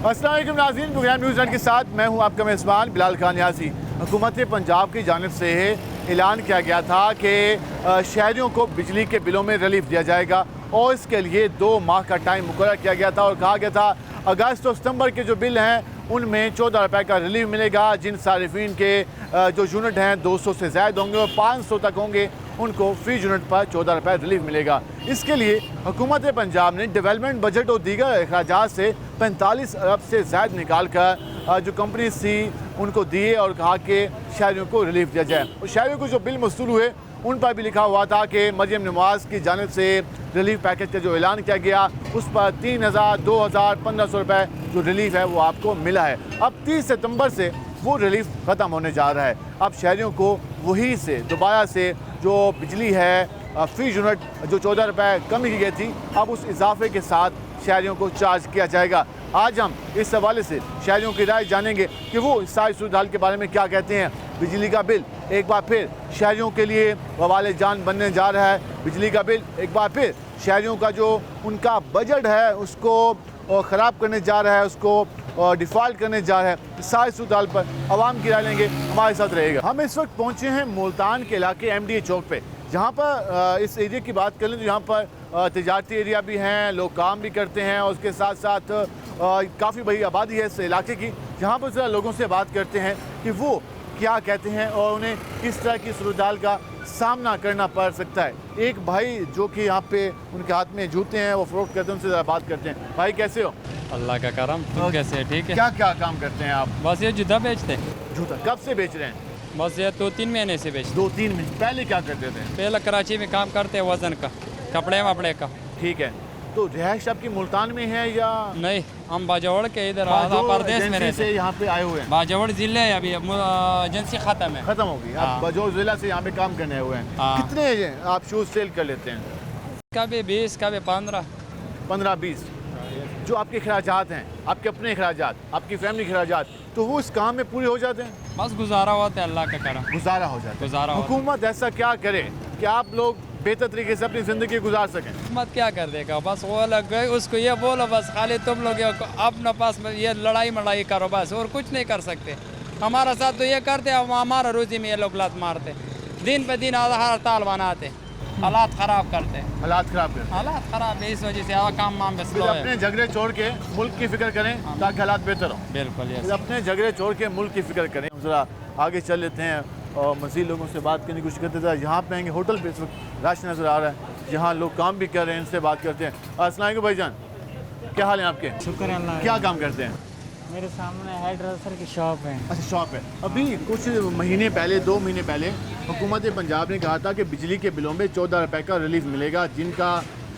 अस्सलाम वालेकुम नाज़रीन, प्रोग्राम न्यूज़ लैंड के साथ मैं हूं आपका मेज़बान बिलाल खान यासी। हुकूमत पंजाब की जानिब से ऐलान किया गया था कि शहरियों को बिजली के बिलों में रिलीफ दिया जाएगा और इसके लिए 2 माह का टाइम मुकर्रर किया गया था और कहा गया था अगस्त और सितंबर के जो बिल हैं उनमें 14 रुपये का रिलीफ मिलेगा। जिन सारिफिन के जो यूनिट हैं 200 से ज़्यादा होंगे और 500 तक होंगे उनको फी यूनिट पर 14 रुपये रिलीफ मिलेगा। इसके लिए हुकूमत पंजाब ने डेवलपमेंट बजट और दीगर अखराजात से 45 अरब से ज़्यादा निकाल कर जो कंपनी थी उनको दिए और कहा कि शहरियों को रिलीफ दिया जाए। और शहरियों को जो बिल मसूल हुए उन पर भी लिखा हुआ था कि मरियम नवाज़ की जानिब से रिलीफ पैकेज का जो ऐलान किया गया उस पर 3,000, 2,000, 1,500 रुपये जो रिलीफ है वो आपको मिला है। अब 30 सितंबर से वो रिलीफ ख़त्म होने जा रहा है। अब शहरियों को वही से दोबारा से जो बिजली है फी यूनिट जो 14 रुपये कम की गई थी अब उस इजाफे के साथ शहरियों को चार्ज किया जाएगा। आज हम इस हवाले से शहरियों की राय जानेंगे कि वो इस सारी सूरत हाल के बारे में क्या कहते हैं। बिजली का बिल एक बार फिर शहरियों के लिए वबाल जान बनने जा रहा है। बिजली का बिल एक बार फिर शहरियों का जो उनका बजट है उसको ख़राब करने जा रहा है, उसको डिफ़ॉल्ट करने जा रहा है। सारी सूरत हाल पर आवाम की राय लेंगे, हमारे साथ रहेगा। हम इस वक्त पहुँचे हैं मुल्तान के इलाके MDA चौक पे, जहाँ पर इस एरिया की बात करें तो यहाँ पर तिजारती एरिया भी हैं, लोग काम भी करते हैं और उसके साथ साथ काफ़ी बड़ी आबादी है इस इलाके की। जहाँ पर ज़रा लोगों से बात करते हैं कि वो क्या कहते हैं और उन्हें किस तरह की सूरत हाल का सामना करना पड़ सकता है। एक भाई जो कि यहाँ पे उनके हाथ में जूते हैं वो फरोख्त करते हैं, उनसे ज़रा बात करते हैं। भाई कैसे हो? अल्लाह का करम। तुम कैसे है? ठीक है। क्या क्या काम करते हैं आप? बस ये जूता बेचते हैं। जूता कब से बेच रहे हैं? बस ये 2-3 महीने से बेचते 2-3 महीने पहले क्या करते थे? हैं। पहले कराची में काम करते हैं वजन का, कपड़े वपड़े का। ठीक है, तो रिहाइश आपकी मुल्तान में है या नहीं, हम बाजौड़ के इधर आधा प्रदेश में रहते से यहाँ पे आए हुए हैं? बाजौड़ जिले है, अभी एजेंसी ख़त्म है, खत्म हो गई। आप हाँ। बजौर जिला से यहाँ पे काम करने हुए हैं। हाँ। कितने आप शूज़ सेल कर लेते हैं? कभी 20, कभी 15। 15-20 जो आपके अखराजात हैं, आपके अपने अखराजात, आपकी फैमिली अखराजात, तो वो इस काम में पूरे हो जाते हैं? बस गुजारा होता है, अल्लाह का करम, गुजारा हो जाता है। गुजारा होता है। हुकूमत ऐसा क्या करे कि आप लोग बेहतर तरीके से अपनी ज़िंदगी गुजार सकें? मत क्या कर देगा, बस वो लग गए उसको ये बोलो बस खाली तुम लोग अपने पास में ये लड़ाई मड़ाई करो बस, और कुछ नहीं कर सकते। हमारा साथ तो ये करते, हमारा रोजी में ये लोग लात मारते, दिन पे दिन हर ताल बनाते, हालात ख़राब करते हैं। हालात ख़राब करते हैं। हालात ख़राब है, इस वजह से काम वाम बस फिर अपने झगड़े छोड़ के मुल्क की फ़िक्र करें ताकि हालात बेहतर हो। बिल्कुल फिर अपने झगड़े छोड़ के मुल्क की फ़िक्र करें। ज़रा आगे चल लेते हैं और मज़ीद लोगों से बात करने की कोशिश करते थे। यहाँ पे आएंगे, होटल पे इस वक्त रश नज़र आ रहा है, जहाँ लोग काम भी कर रहे हैं, इनसे बात करते हैं। अस्सलाम वालेकुम भाईजान, क्या हाल है आपके? शुक्र है अल्लाह। क्या काम करते हैं? मेरे सामने हेयर ड्रेसर की शॉप है। अच्छा, शॉप है। अभी कुछ महीने पहले 2 महीने पहले हुकूमत पंजाब ने कहा था कि बिजली के बिलों में 14 रुपये का रिलीफ मिलेगा जिनका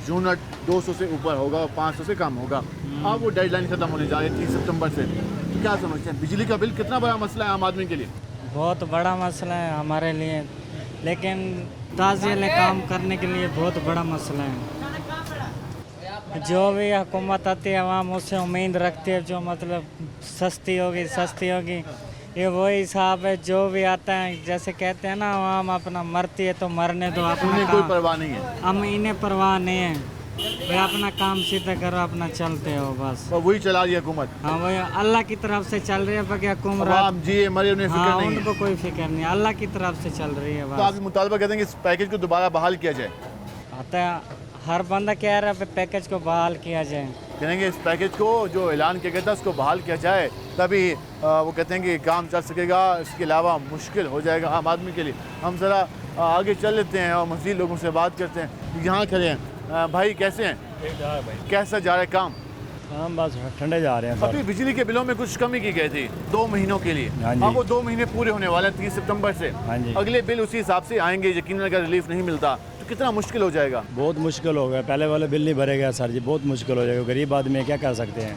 यूनिट 200 से ऊपर होगा और 500 से कम होगा। अब वो डेडलाइन ख़त्म होने जा रही है 30 सितंबर से। तो क्या समझते हैं बिजली का बिल कितना बड़ा मसला है आम आदमी के लिए? बहुत बड़ा मसला है हमारे लिए, लेकिन ताज़िल काम करने के लिए बहुत बड़ा मसला है। जो भी हुकूमत आती है आवाम उससे उम्मीद रखती है जो मतलब सस्ती होगी। ये वही हिसाब है, जो भी आता है जैसे कहते हैं ना आवाम अपना मरती है तो मरने दो, अपना कोई परवाह नहीं है। हम इन्हें परवाह नहीं है भाई, अपना काम सीधा करो, अपना चलते हो बस। और वही चला रही है हुकूमत। हाँ वही अल्लाह की तरफ से चल रही है, बाकी हुकूमत आवाम जी मरे उन्हें फिक्र हाँ, नहीं है। उनको कोई फिक्र नहीं, अल्लाह की तरफ से चल रही है तो बस। आप मुतालबा कहते हैं कि इस पैकेज को दोबारा बहाल किया जाए? आता है हर बंदा कह रहा है पैकेज को बहाल किया जाए। कहेंगे इस पैकेज को जो ऐलान किया गया था उसको बहाल किया जाए, तभी वो कहते हैं कि काम चल सकेगा, इसके अलावा मुश्किल हो जाएगा आम आदमी के लिए। हम ज़रा आगे चल लेते हैं और मज़ीद लोगों से बात करते हैं। यहाँ खड़े हैं भाई, कैसे हैं? भाई कैसा जा रहा है काम? हम बस ठंडे जा रहे हैं अभी बिजली के बिलों में कुछ कमी की गई थी 2 महीनों के लिए। हाँ जी। अब वो 2 महीने पूरे होने वाले हैं 30 सितंबर से। हाँ जी। अगले बिल उसी हिसाब से आएंगे। यकीनन अगर रिलीफ नहीं मिलता तो कितना मुश्किल हो जाएगा। बहुत मुश्किल हो गया, पहले वाले बिल नहीं भरेगा सर जी, बहुत मुश्किल हो जाएगा। गरीब आदमी क्या कर सकते हैं,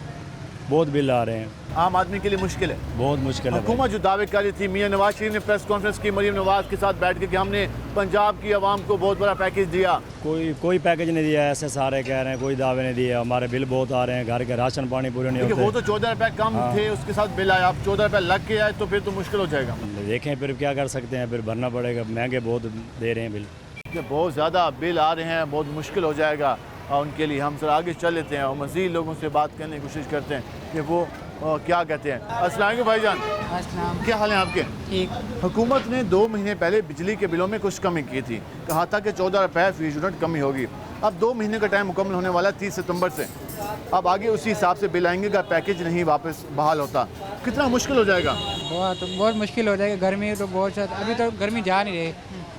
बहुत बिल आ रहे हैं, आम आदमी के लिए मुश्किल है, बहुत मुश्किल है भाई। हुकूमत जो दावे कर रही थी, मियां नवाज शरीफ ने प्रेस कॉन्फ्रेंस की मरीम नवाज के साथ बैठ के कि हमने पंजाब की आवाम को बहुत बड़ा पैकेज दिया। कोई पैकेज नहीं दिया, ऐसे सारे कह रहे हैं, कोई दावे नहीं दिए। हमारे बिल बहुत आ रहे हैं, घर के राशन पानी पूरे नहीं देखिए वो होते। तो 14 रुपये कम हाँ। थे, उसके साथ बिल आया। अब 14 रुपये लग के आए तो फिर तो मुश्किल हो जाएगा। देखें फिर क्या कर सकते हैं, फिर भरना पड़ेगा, महंगे बहुत दे रहे हैं बिल। कि बहुत ज़्यादा बिल आ रहे हैं, बहुत मुश्किल हो जाएगा। और उनके लिए हम सर आगे चल लेते हैं और मज़ीद लोगों से बात करने की कोशिश करते हैं कि वो क्या कहते हैं। अस्सलाम वालेकुम भाईजान, अस्सलाम। क्या हाल है आपके? ठीक। हुकूमत ने 2 महीने पहले बिजली के बिलों में कुछ कमी की थी, कहा था कि 14 रुपये फी यूनिट कमी होगी। अब 2 महीने का टाइम मुकम्मल होने वाला 30 सितंबर से। अब आगे उसी हिसाब से बिल आएंगे का पैकेज नहीं वापस बहाल होता, कितना मुश्किल हो जाएगा? बहुत मुश्किल हो जाएगी। गर्मी तो बहुत ज़्यादा, अभी तो गर्मी जा नहीं रही,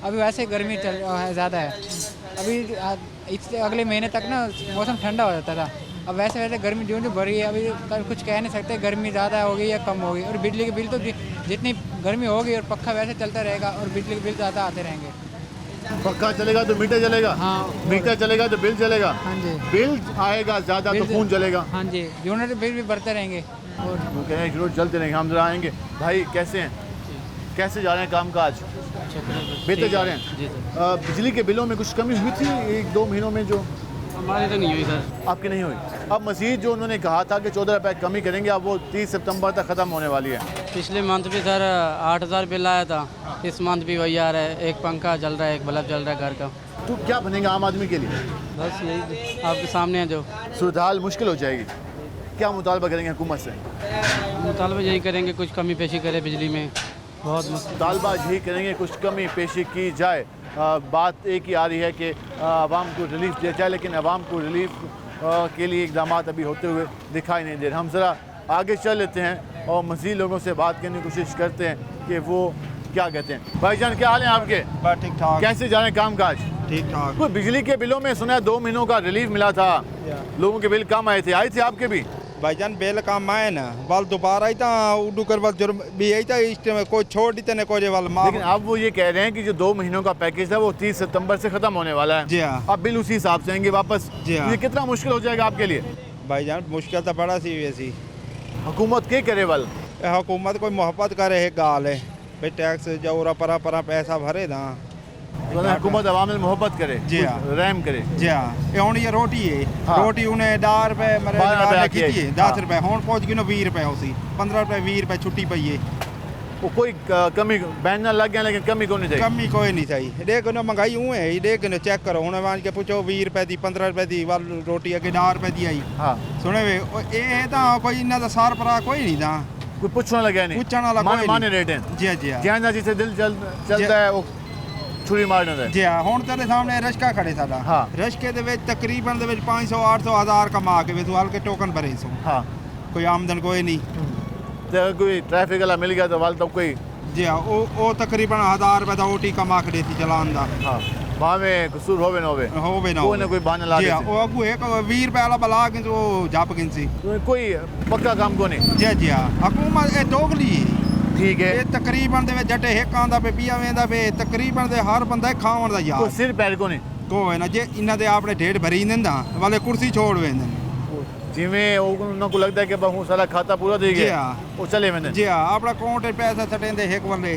अभी वैसे गर्मी चल ज़्यादा है। अभी इस अगले महीने तक ना मौसम ठंडा हो जाता था, अब वैसे वैसे गर्मी जो जो बढ़ी है, अभी तो कुछ कह नहीं सकते गर्मी ज़्यादा होगी या कम होगी। और बिजली के बिल तो जितनी गर्मी होगी और पक्का वैसे चलता रहेगा और बिजली के बिल ज़्यादा आते रहेंगे। पक्का चलेगा तो मीटर चलेगा, हाँ। मीटर चलेगा तो बिल चलेगा, हाँ जी। बिल आएगा ज़्यादा तो खून जलेगा। हाँ जी, यूनिट बिल भी बढ़ते रहेंगे और वो कह रहे हैं जरूर चलते रहेंगे। हम जरा आएंगे। भाई कैसे हैं, कैसे जा रहे हैं काम काज? बेहतर जा रहे हैं। बिजली के बिलों में कुछ कमी हुई थी 1-2 महीनों में? जो हमारी तो नहीं हुई सर। आपकी नहीं हुई। अब मज़ीद जो उन्होंने कहा था कि 14 रुपये कमी करेंगे, अब वो 30 सितंबर तक ख़त्म होने वाली है। पिछले मंथ भी सर 8,000 बिल आया था, इस मंथ भी वही आ रहा है। एक पंखा चल रहा है, एक बल्ब चल रहा है घर का। तो क्या बनेगा आम आदमी के लिए? बस यही आपके सामने है जो सूरत हाल मुश्किल हो जाएगी। क्या मुतालबा करेंगे हुकूमत से? मुतालबा यही करेंगे, कुछ कमी पेशी करे बिजली में। बहुत मुतालबा यही करेंगे कुछ कमी पेशी की जाए। बात एक ही आ रही है कि आवाम को रिलीफ दिया जाए, लेकिन आवाम को रिलीफ के लिए इकदाम अभी होते हुए दिखाई नहीं दे रहे। हम ज़रा आगे चल लेते हैं और मज़ीद लोगों से बात करने की कोशिश करते हैं कि वो क्या कहते हैं। भाईजान क्या हाल है आपके? ठीक ठाक। कैसे जा रहे हैं काम काज? ठीक ठाक। कोई बिजली के बिलों में सुना है 2 महीनों का रिलीफ मिला था, लोगों के बिल कम आए थे आपके भी? भाईजान बेल काम आए ना वाल दोबारा ही था उडू कर वाल जुर्म भी यही था इस टाइम कोई छोड़ दी ने कोई वाल माफ। लेकिन अब वो ये कह रहे हैं कि जो 2 महीनों का पैकेज है वो 30 सितंबर से खत्म होने वाला है। जी हाँ। अब बिल उसी हिसाब से आएंगे वापस। जी हाँ। ये कितना मुश्किल हो जाएगा आपके लिए? भाईजान मुश्किल तो बड़ा सी वैसी। हुकूमत के करे वाल हुकूमत कोई मोहब्बत करे है गाल है भाई, टैक्स जो परा पैसा भरे ना। हुकूमत अवाम में मोहब्बत करे, जी हाँ। रहम करे। जी हाँ। ये हुण ये रोटी है। हाँ। रोटी उन्हें 10 रुपए मरे 12 रुपए की की है। 10 रुपए हुण पहुंच गई 20 रुपए हो सी 15 रुपए 20 रुपए छुट्टी पई है। वो कोई कमी बैन ना लग गया, लेकिन कमी को नहीं चाहिए। कमी कोई नहीं चाहिए। देख नो महंगाई ऊँ है, देख नो चेक करो हुण मान के पूछो 20 रुपए दी 15 रुपए दी वाल रोटी अगे 10 रुपए दी आई। हाँ। सुने वे ये तो कोई इन्ना दा सार परा कोई नहीं था, कोई पूछने लगा नहीं, पूछने वाला कोई माने नहीं। रेट है। जी हाँ, जी हाँ। जहाँ जिसे दिल चलता है वो छुरी मारने दे। जी हाँ। हुण तेरे सामने रश्का खड़े साडा। हाँ। रश्के दे विच तकरीबन दे विच 500 800 हज़ार कमा के वे तू हल्के टोकन भरे सो। हाँ। कोई आमदन कोई नहीं। तो कोई ट्रैफिक वाला मिल गया तो वाल तब कोई। जी हाँ। वो तकरीबन 1000 रुपए दा ओटी कमा के देती चलान दा। हाँ। वहाँ में कसूर होवे ना होवे, होवे ना कोई ना कोई बहाना ला जी हाँ। देते। वो अगू एक 20 रुपए वाला बला के तो जाप गिनसी। तो कोई पक्का काम को नहीं। जी हाँ, जी हाँ। हुकूमत ए दोगली ठीक है। ये तकरीबन दे विच जटे हिक आंदा पे पिया वेंदा पे तकरीबन दे हर बंदा खावन दा कोई यार सिर पैर को नहीं। को है ना जे इन्हां दे आपने ढेड भरी दिंदा वाले कुर्सी छोड़ वेंदे। जिमें उनको लगता है कि बहु सारा खाता पूरा दे जी गया, हाँ। वो चले मैंने। जी हाँ। अपना अकाउंट पैसा सटेंदे हिक वाले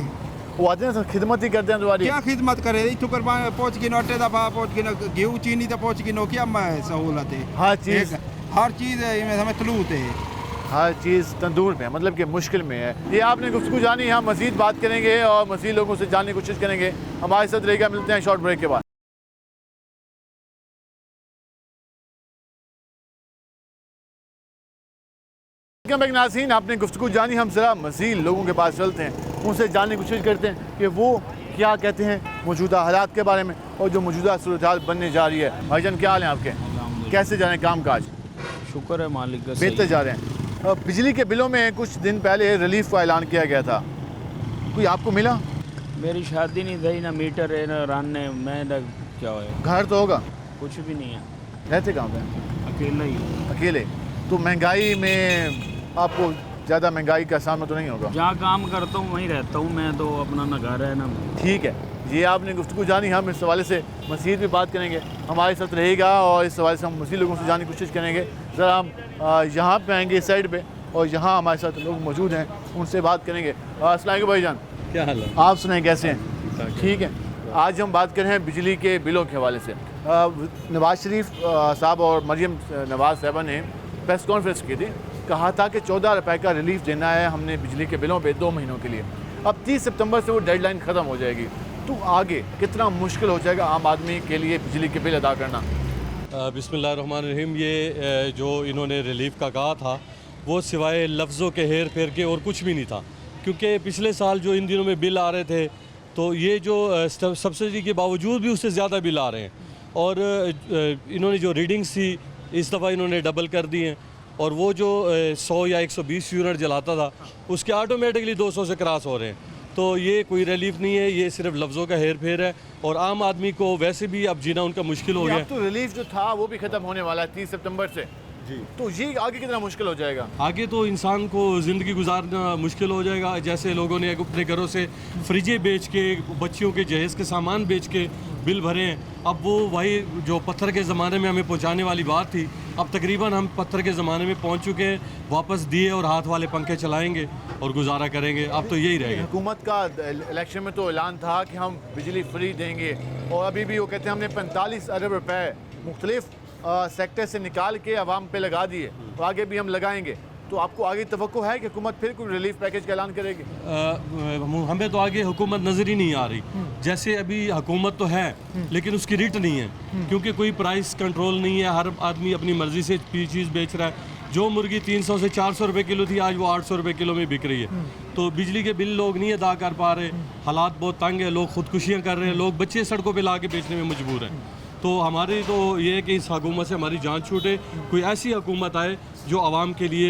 वो आते हैं खिदमत ही करते हैं तुम्हारी। क्या खिदमत करे इथु कर पहुंच गई अटे दा भाव पहुंच गई गेहूं चीनी तो पहुंच गई क्या सहूलत है। हर चीज़ इनमें हमें तलूत है। हर चीज़ तंदूर में, मतलब कि मुश्किल में है। ये आपने गुफ्तगू जानी, हम मज़ीद बात करेंगे और मज़ीद लोगों से जानने की कोशिश करेंगे। हमारे साथ रहेगा, मिलते हैं शॉर्ट ब्रेक के बाद। नाज़रीन, आपने गुफ्तगू जानी, हम ज़रा मज़ीद लोगों के पास चलते हैं, उनसे जानने की कोशिश करते हैं कि वो क्या कहते हैं मौजूदा हालात के बारे में और जो मौजूदा सूरत हाल बनने जा रही है। भाईजान क्या हाल है आपके? कैसे जा रहे हैं काम काज? शुक्र है मालिक का। बेहतर जा रहे हैं। बिजली के बिलों में कुछ दिन पहले रिलीफ का ऐलान किया गया था, कोई आपको मिला? मेरी शादी नहीं थी, ना मीटर है ना रन है, मैं क्या है। घर तो होगा? कुछ भी नहीं है। रहते कहाँ पे? अकेला ही हूँ। अकेले? तो महंगाई में आपको ज़्यादा महंगाई का सामना तो नहीं होगा? जहाँ काम करता हूँ वहीं रहता हूँ मैं, तो अपना ना घर है ना। ठीक है, ये आपने गुफ्तगू जानी, हम इस हवाले से मज़ीद भी बात करेंगे, हमारे साथ रहेगा और इस हवाले से हम मज़ीद लोगों से जानने की कोशिश करेंगे। ज़रा हम यहाँ पे आएंगे इस साइड पे और यहाँ हमारे साथ लोग मौजूद हैं, उनसे बात करेंगे। अस्सलाम वालेकुम भाईजान, क्या हाल है? आप सुनाएं कैसे हैं? ठीक है। आज हम बात कर रहे हैं बिजली के बिलों के हवाले से। नवाज शरीफ साहब और मरियम नवाज साहबा ने प्रेस कॉन्फ्रेंस की थी, कहा था कि 14 रुपये का रिलीफ देना है हमने बिजली के बिलों पे 2 महीनों के लिए। अब 30 सितंबर से वो डेडलाइन ख़त्म हो जाएगी, तो आगे कितना मुश्किल हो जाएगा आम आदमी के लिए बिजली के बिल अदा करना? बिस्मिल्लाहिर्रहमानिर्रहीम। ये जो इन्होंने रिलीफ का कहा था वो सिवाय लफ्ज़ों के हेर फेर के और कुछ भी नहीं था, क्योंकि पिछले साल जो इन दिनों में बिल आ रहे थे तो ये जो सब्सिडी के बावजूद भी उससे ज़्यादा बिल आ रहे हैं, और इन्होंने जो रीडिंग्स थी इस दफ़ा इन्होंने डबल कर दी हैं, और वो जो 100 या 120 यूनिट जलाता था उसके ऑटोमेटिकली 200 से क्रॉस हो रहे हैं। तो ये कोई रिलीफ नहीं है, ये सिर्फ लफ्ज़ों का हेर फेर है, और आम आदमी को वैसे भी अब जीना उनका मुश्किल हो गया। अब तो रिलीफ जो था वो भी ख़त्म होने वाला है 30 सितंबर से जी, तो ये आगे कितना मुश्किल हो जाएगा? आगे तो इंसान को ज़िंदगी गुजारना मुश्किल हो जाएगा। जैसे लोगों ने अपने घरों से फ्रिजें बेच के, बच्चियों के जहेज़ के सामान बेच के बिल भरे हैं, अब वो वही जो पत्थर के ज़माने में हमें पहुंचाने वाली बात थी, अब तकरीबन हम पत्थर के ज़माने में पहुंच चुके हैं। वापस दिए और हाथ वाले पंखे चलाएंगे और गुजारा करेंगे, अब तो यही रहेगा। हुकूमत का इलेक्शन में तो ऐलान था कि हम बिजली फ्री देंगे, और अभी भी वो कहते हैं हमने 45 अरब रुपए मुख्तलिफ सेक्टर से निकाल के आवाम पे लगा दिए, और आगे भी हम लगाएंगे। तो आपको आगे तवक्को है कि हुकूमत फिर कोई रिलीफ पैकेज का ऐलान करेगी? हमें तो आगे हुकूमत नज़र ही नहीं आ रही। जैसे अभी हुकूमत तो है लेकिन उसकी रीट नहीं है, क्योंकि कोई प्राइस कंट्रोल नहीं है, हर आदमी अपनी मर्ज़ी से चीज़ बेच रहा है। जो मुर्गी 300 से 400 रुपए किलो थी आज वो 800 रुपए किलो में बिक रही है। तो बिजली के बिल लोग नहीं अदा कर पा रहे, हालात बहुत तंग है, लोग खुदकुशियाँ कर रहे हैं, लोग बच्चे सड़कों पे ला के बेचने में मजबूर हैं। तो हमारी तो ये है कि इस हुकूमत से हमारी जान छूटे, कोई ऐसी हुकूमत आए जो आवाम के लिए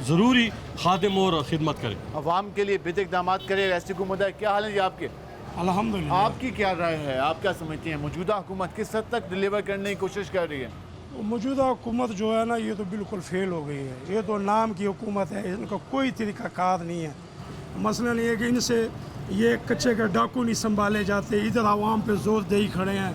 ज़रूरी खादिम और खिदमत करे, आवाम के लिए बेहतर इक़दाम करे, ऐसी हुकूमत है। क्या हाल है जी आपके? अल्हम्दुलिल्लाह। आपकी क्या राय है, आप क्या समझती हैं मौजूदा हुकूमत किस हद तक डिलीवर करने की कोशिश कर रही है? मौजूदा हुकूमत जो है ना, ये तो बिल्कुल फेल हो गई है। ये तो नाम की हुकूमत है, इनका कोई तरीक़ाकार नहीं है। मसलन ये कि इनसे ये कच्चे के डाकू नहीं संभाले जाते, इधर आवाम पे जोर दे ही खड़े हैं,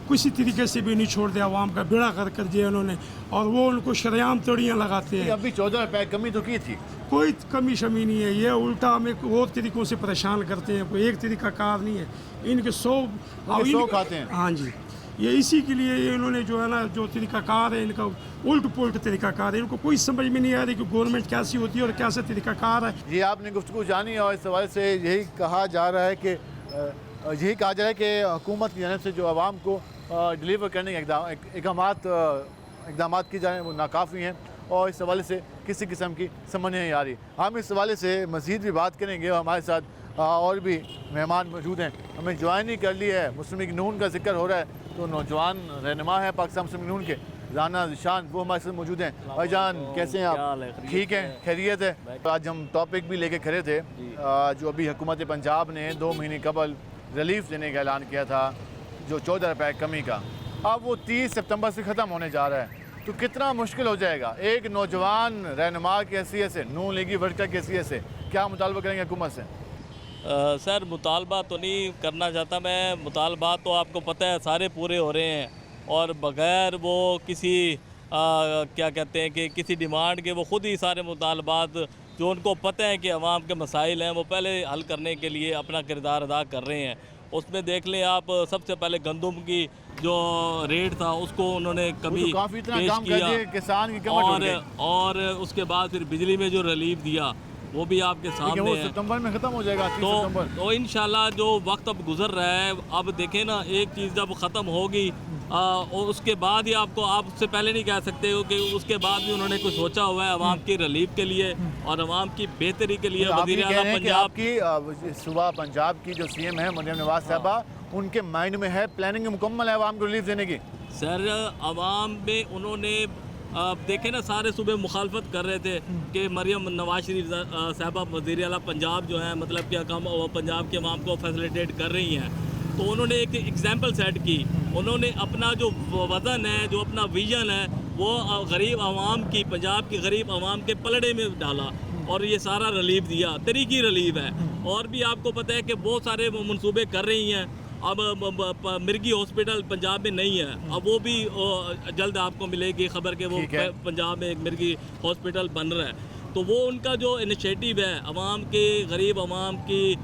किसी तरीके से भी नहीं छोड़ते, आवाम का बेड़ा कर कर दिया उन्होंने, और वो उनको शरेआम तोड़ियाँ लगाते हैं। अभी 14 रुपए कमी तो की थी, कोई कमी शमी नहीं है, ये उल्टा हमें और तरीक़ों से परेशान करते हैं, कोई एक तरीका कार नहीं है। इनके 100 खाते हैं। हाँ जी, ये इसी के लिए ये इन्होंने जो है ना, जो तरीक़ाकार है इनका उल्ट पुल्ट तरीक़ाकार है, इनको कोई समझ में नहीं आ रही कि गवर्नमेंट कैसी होती है और कैसा तरीक़ाकार है। ये आपने गुफ्तगू जानी, और इस हवाले से यही कहा जा रहा है कि हुकूमत की जानिब से जो आवाम को डिलीवर करने के इक़दाम की जाए वो नाकाफ़ी हैं, और इस हवाले से किसी किस्म की समझ नहीं आ रही। हम इस हवाले से मज़ीद भी बात करेंगे, और हमारे साथ और भी मेहमान मौजूद हैं। हमें ज्वाइन ही कर ली है, मुस्लिम लीग नून का जिक्र हो रहा है, तो नौजवान रहनुमा है पाकिस्तान मुस्लिम लीग नून के राना ज़िशान, वो हमारे साथ मौजूद हैं। भाईजान कैसे हैं आप? ठीक हैं, खैरियत है? आज हम टॉपिक भी लेके खड़े थे, जो अभी हुकूमत पंजाब ने 2 महीने कबल रिलीफ देने का ऐलान किया था, जो 14 रुपए कमी का, अब वो 30 सितंबर से ख़त्म होने जा रहा है। तो कितना मुश्किल हो जाएगा एक नौजवान रहनुमा की हैसियत से, नून लीगी वर्कर की हैसियत से, क्या मुतालबा करेंगे हुकूमत से? सर मुतालबा तो नहीं करना चाहता मैं, मुतालबा तो आपको पता है सारे पूरे हो रहे हैं, और बग़ैर वो किसी क्या कहते हैं कि किसी डिमांड के वो ख़ुद ही सारे मुतालबात जो उनको पता है कि अवाम के मसाइल हैं वो पहले हल करने के लिए अपना किरदार अदा कर रहे हैं। उसमें देख लें आप, सबसे पहले गंदम की जो रेट था उसको उन्होंने कभी तो पेश किया, किसान की और उसके बाद फिर बिजली में जो रिलीफ दिया वो भी आपके सामने वो है। सितंबर में ख़त्म हो जाएगा, तो इंशाल्लाह जो वक्त अब गुजर रहा है, अब देखें ना, एक चीज़ जब ख़त्म होगी और उसके बाद ही आपको, आप उससे पहले नहीं कह सकते हो कि उसके बाद भी उन्होंने कुछ सोचा हुआ है अवाम की रिलीफ के लिए और अवाम की बेहतरी के लिए। तो वज़ीर आला पंजाब की सुबह पंजाब की जो CM है मरियम नवाज साहबा, उनके माइंड में है, प्लानिंग मुकम्मल है अवाम को रिलीफ देने की? सर अवाम में उन्होंने देखे ना, सारे सुबह मुखालफत कर रहे थे कि मरियम नवाज शरीफ साहबा वज़ीर आला पंजाब जो है, मतलब कि पंजाब के अवाम को फैसिलिटेट कर रही हैं। तो उन्होंने एक एग्जाम्पल सेट की, उन्होंने अपना जो वज़न है, जो अपना विजन है, वो गरीब आवाम की, पंजाब की गरीब आवाम के पलड़े में डाला और ये सारा रिलीफ दिया, तरीकी रिलीफ है। और भी आपको पता है कि बहुत सारे मनसूबे कर रही हैं। अब मिर्गी हॉस्पिटल पंजाब में नहीं है, अब वो भी जल्द आपको मिलेगी खबर कि वो पंजाब में एक मिर्गी हॉस्पिटल बन रहा है। तो वो उनका जो इनिशिएटिव है, अवाम के, गरीब अवाम की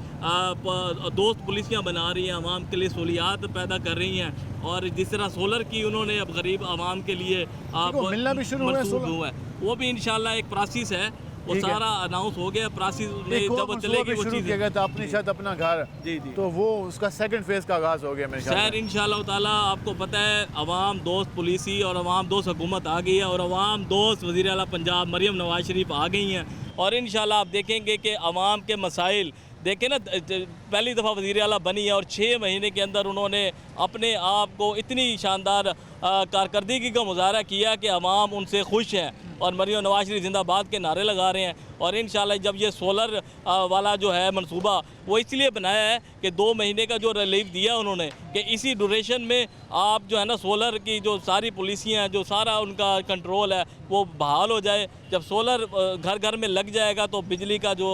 दोस्त पुलिसियाँ बना रही हैं, अवाम के लिए सहूलियात पैदा कर रही हैं, और जिस तरह सोलर की उन्होंने अब गरीब अवाम के लिए मिलना भी शुरू हुआ है, वो भी इंशाल्लाह एक प्रोसेस है। वो सारा अनाउंस हो गया। प्रासी में जब वो चलेगी वो शुरू किया गया था अपनी छत अपना घर, जी जी, तो वो उसका सेकंड फेज का आगाज हो गया मेरे ख्याल खैर इंशाल्लाह ताला। आपको पता है अवाम दोस्त पुलिसी और अवाम दोस्त हुकूमत आ गई है और अवाम दोस्त वज़ीर आला पंजाब मरियम नवाज शरीफ आ गई हैं और इंशाल्लाह आप देखेंगे कि अवाम के मसाइल देखें ना। पहली दफ़ा वज़ीर आला बनी है और 6 महीने के अंदर उन्होंने अपने आप को इतनी शानदार कारकर्दगी का मुजाहरा किया कि अवाम उनसे खुश हैं और मरियम नवाज शरीफ जिंदाबाद के नारे लगा रहे हैं। और इंशाल्लाह जब ये सोलर वाला जो है मंसूबा वो इसलिए बनाया है कि 2 महीने का जो रिलीफ दिया उन्होंने कि इसी ड्यूरेशन में आप जो है ना सोलर की जो सारी पॉलिसियाँ हैं, जो सारा उनका कंट्रोल है वो बहाल हो जाए। जब सोलर घर घर में लग जाएगा तो बिजली का जो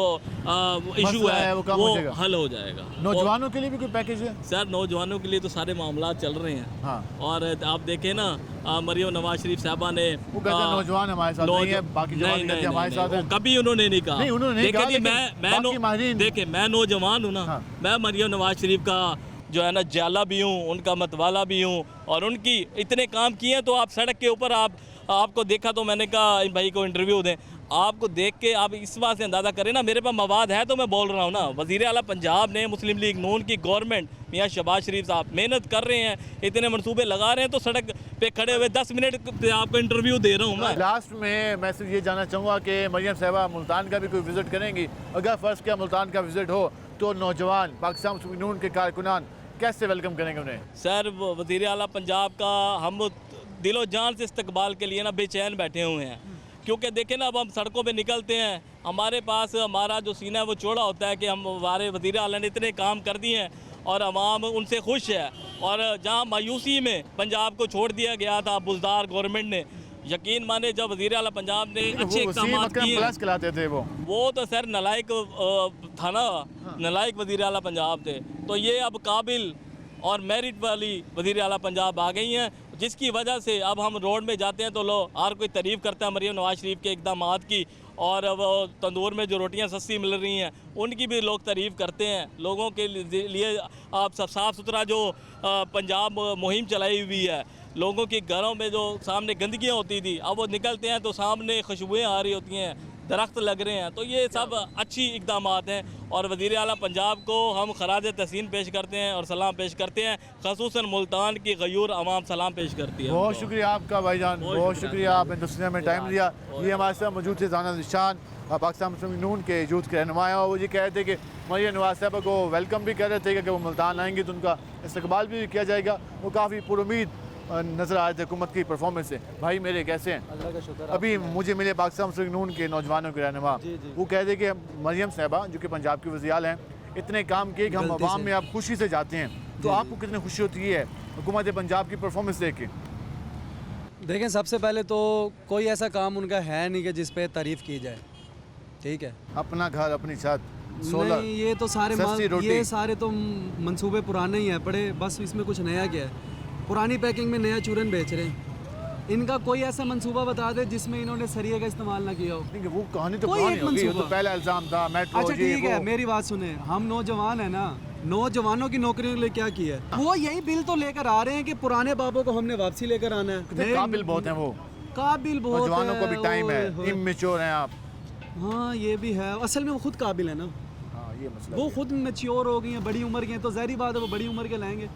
इशू है वो हल हो जाएगा। नौजवानों के लिए भी कोई पैकेज है सर? नौजवानों के लिए तो सारे मामला चल रहे हैं। हाँ। और आप देखें ना मरियम नवाज शरीफ साहबा ने नौजवान हमारे साथ नहीं है, बाकी जवान हमारे साथ हैं। कभी उन्होंने नहीं कहा। नहीं, उन्होंने नहीं कहा, देखिए मैं नौजवान हूँ ना। हाँ। मैं मरियम नवाज शरीफ का जो है ना जाला भी हूँ, उनका मतवाला भी हूँ और उनकी इतने काम किए हैं। तो आप सड़क के ऊपर आपको देखा तो मैंने कहा इन भाई को इंटरव्यू दें, आपको देख के आप इस बात से अंदाज़ा करें ना मेरे पास मवाद है तो मैं बोल रहा हूँ ना। वज़ीर आला पंजाब ने मुस्लिम लीग नून की गवर्नमेंट मियाँ शहबाज शरीफ साहब मेहनत कर रहे हैं, इतने मंसूबे लगा रहे हैं, तो सड़क पे खड़े हुए 10 मिनट पे आपको इंटरव्यू दे रहा हूँ मैं। लास्ट में मैं सिर्फ ये जानना चाहूँगा कि मरियम साहबा मुल्तान का भी कोई विज़िट करेंगी? अगर फ़र्ज़ किया मुल्तान का विज़िट हो तो नौजवान पाकिस्तान मुस्लिम लीग नून के कारकुनान कैसे वेलकम करेंगे उन्हें? सर वज़ीर आला पंजाब का हम दिलो जान से इस्तकबाल के लिए ना बेचैन बैठे हुए हैं, क्योंकि देखें ना अब हम सड़कों पे निकलते हैं, हमारे पास हमारा जो सीना है वो चौड़ा होता है कि हम हमारे वज़ीर आला ने इतने काम कर दिए हैं और अवाम उनसे खुश है। और जहाँ मायूसी में पंजाब को छोड़ दिया गया था बुज़दार गवर्नमेंट ने, यकीन माने जब वज़ीर आला पंजाब ने अच्छे काम किए थे वो तो सर नलायक था ना, नलायक वज़ीर आला पंजाब थे। तो ये अब काबिल और मेरिट वाली वज़ीर आला पंजाब आ गई हैं, जिसकी वजह से अब हम रोड में जाते हैं तो लोग हर कोई तारीफ़ करता है मरियम नवाज शरीफ के इक़दामात की, और वो तंदूर में जो रोटियां सस्ती मिल रही हैं उनकी भी लोग तारीफ़ करते हैं। लोगों के लिए आप सब साफ़ सुथरा जो पंजाब मुहिम चलाई हुई है, लोगों के घरों में जो सामने गंदगियाँ होती थी अब वो निकलते हैं तो सामने खुशबुएँ आ रही होती हैं, दरख्त लग रहे हैं, तो ये सब अच्छी इक़दामात हैं। और वज़ीर आला पंजाब को हम खराज तहसीन पेश करते हैं और सलाम पेश करते हैं, ख़ुसूसन मुल्तान की गयूर आवाम सलाम पेश करती है। बहुत शुक्रिया आपका भाईजान, बहुत शुक्रिया, आपने दुनिया में टाइम दिया। ये हमारे साथ मौजूद थे ज़ाना निशान, पाकिस्तान मुस्लिम लीग नून के यूथ के रहनुमा, और वो ये कह रहे थे कि मरियम नवाज साहबा को वेलकम भी कर रहे थे कि वो मुल्तान आएंगे तो उनका इस्तकबाल भी किया जाएगा। वो काफ़ी पुरुमीद नज़र आ रहे थे हुकूमत की परफॉर्मेंस से। भाई मेरे कैसे हैं? अल्लाह का शुक्र। अभी मुझे मिले पाकिस्तान मुस्लिम लीग नून के नौजवानों के रहनुमा, वो कह रहे कि मरियम साहबा जो कि पंजाब की वज़ीर आला हैं, इतने काम किए कि हम अवाम में आप खुशी से जाते हैं, तो आपको कितनी खुशी होती है हुकूमत पंजाब की परफॉर्मेंस देख के? देखें, सबसे पहले तो कोई ऐसा काम उनका है नहीं कि जिस पे तारीफ़ की जाए, ठीक है। अपना घर, अपनी छत, सोलर, नहीं, ये तो सारे ये सारे तो मंसूबे पुराने ही हैं पड़े, बस इसमें कुछ नया क्या है। पुरानी पैकिंग में नया चूरन बेच रहे हैं। इनका कोई ऐसा मंसूबा बता दे जिसमें इन्होंने सरिये का इस्तेमाल ना किया हो। वो कहानी तो पुरानी हो गई, वो तो पहला इल्ज़ाम था मेट्रो। अच्छा ठीक है, मेरी बात सुने, हम नौजवान है ना, नौजवानों की नौकरियों के लिए क्या किया है? वो यही बिल तो लेकर आ रहे हैं कि पुराने बाबों को हमने वापसी लेकर आना है। काबिल बहुत हैं वो, काबिल बहुत, नौजवानों को भी टाइम है, इमैच्योर हैं आप। हाँ ये भी है, असल में वो खुद काबिल है ना, ये मसला, वो खुद मैच्योर हो गई हैं, बड़ी उम्र के हैं, तो ज़ाहिर बात है वो बड़ी उम्र के लाएंगे।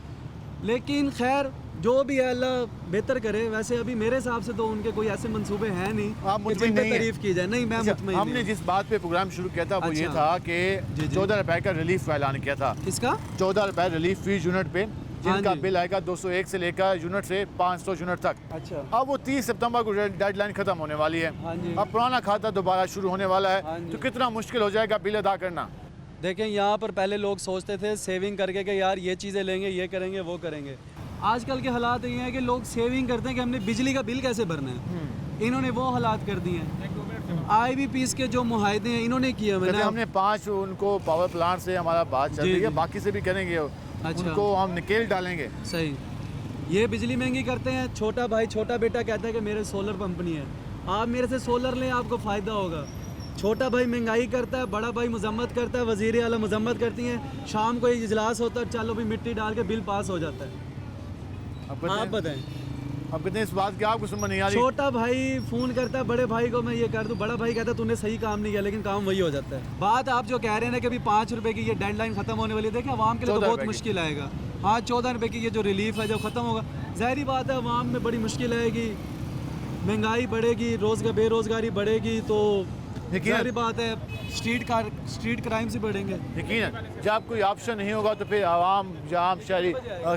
लेकिन खैर जो भी है अल्लाह बेहतर करे। वैसे अभी मेरे हिसाब से तो उनके कोई ऐसे मंसूबे हैं नहीं कि जिन पे तारीफ की जाए। नहीं, मैं मुतमईन। हमने जिस बात पे प्रोग्राम शुरू किया था वो ये था कि 14 रुपए का रिलीफ का ऐलान किया था। किसका? 14 रुपए रिलीफ फी यूनिट पे, जिनका बिल आएगा 201 से लेकर यूनिट से 500 यूनिट तक। अच्छा, अब वो 30 सितंबर को डेडलाइन खत्म होने वाली है। अब पुराना खाता दोबारा शुरू होने वाला है, तो कितना मुश्किल हो जाएगा बिल अदा करना। देखें, यहाँ पर पहले लोग सोचते थे सेविंग करके कि यार ये चीज़ें लेंगे, ये करेंगे, वो करेंगे। आजकल के हालात ये हैं कि लोग सेविंग करते हैं कि हमने बिजली का बिल कैसे भरना है। इन्होंने वो हालात कर दिए हैं। IBPs के जो मुआहदे हैं इन्होंने किए हुए हैं। हमने 5 उनको पावर प्लांट से हमारा बात चल रही है, बाकी से भी करेंगे। अच्छा, उनको हम निकेल डालेंगे। सही, ये बिजली महंगी करते हैं। छोटा भाई, छोटा बेटा कहता है कि मेरे सोलर कंपनी है, आप मेरे से सोलर लें, आपको फ़ायदा होगा। छोटा भाई महंगाई करता है, बड़ा भाई मजम्मत करता है, वज़ीर आला मजम्मत करती हैं। शाम को इजलास होता है, चलो भी मिट्टी डाल के बिल पास हो जाता है। आप बताएं। अब कितने इस बात की आपको समझ नहीं आ रही? छोटा भाई फ़ोन करता है बड़े भाई को, मैं ये कर दूँ, बड़ा भाई कहता है तूने सही काम नहीं किया, लेकिन काम वही हो जाता है। बात आप जो कह रहे हैं ना कि अभी 5 रुपए की ये डेडलाइन खत्म होने वाली है, देखिए आवाम के लिए तो बहुत मुश्किल आएगा। हाँ 14 रुपए की ये जो रिलीफ है जब ख़त्म होगा, ज़ाहिरी बात है आवाम में बड़ी मुश्किल आएगी, महंगाई बढ़ेगी, बेरोज़गारी बढ़ेगी, तो ज़ाहिर बात है स्ट्रीट क्राइम से बढ़ेंगे। यकीनन जब कोई ऑप्शन नहीं होगा तो फिर आवाम जाम शहरी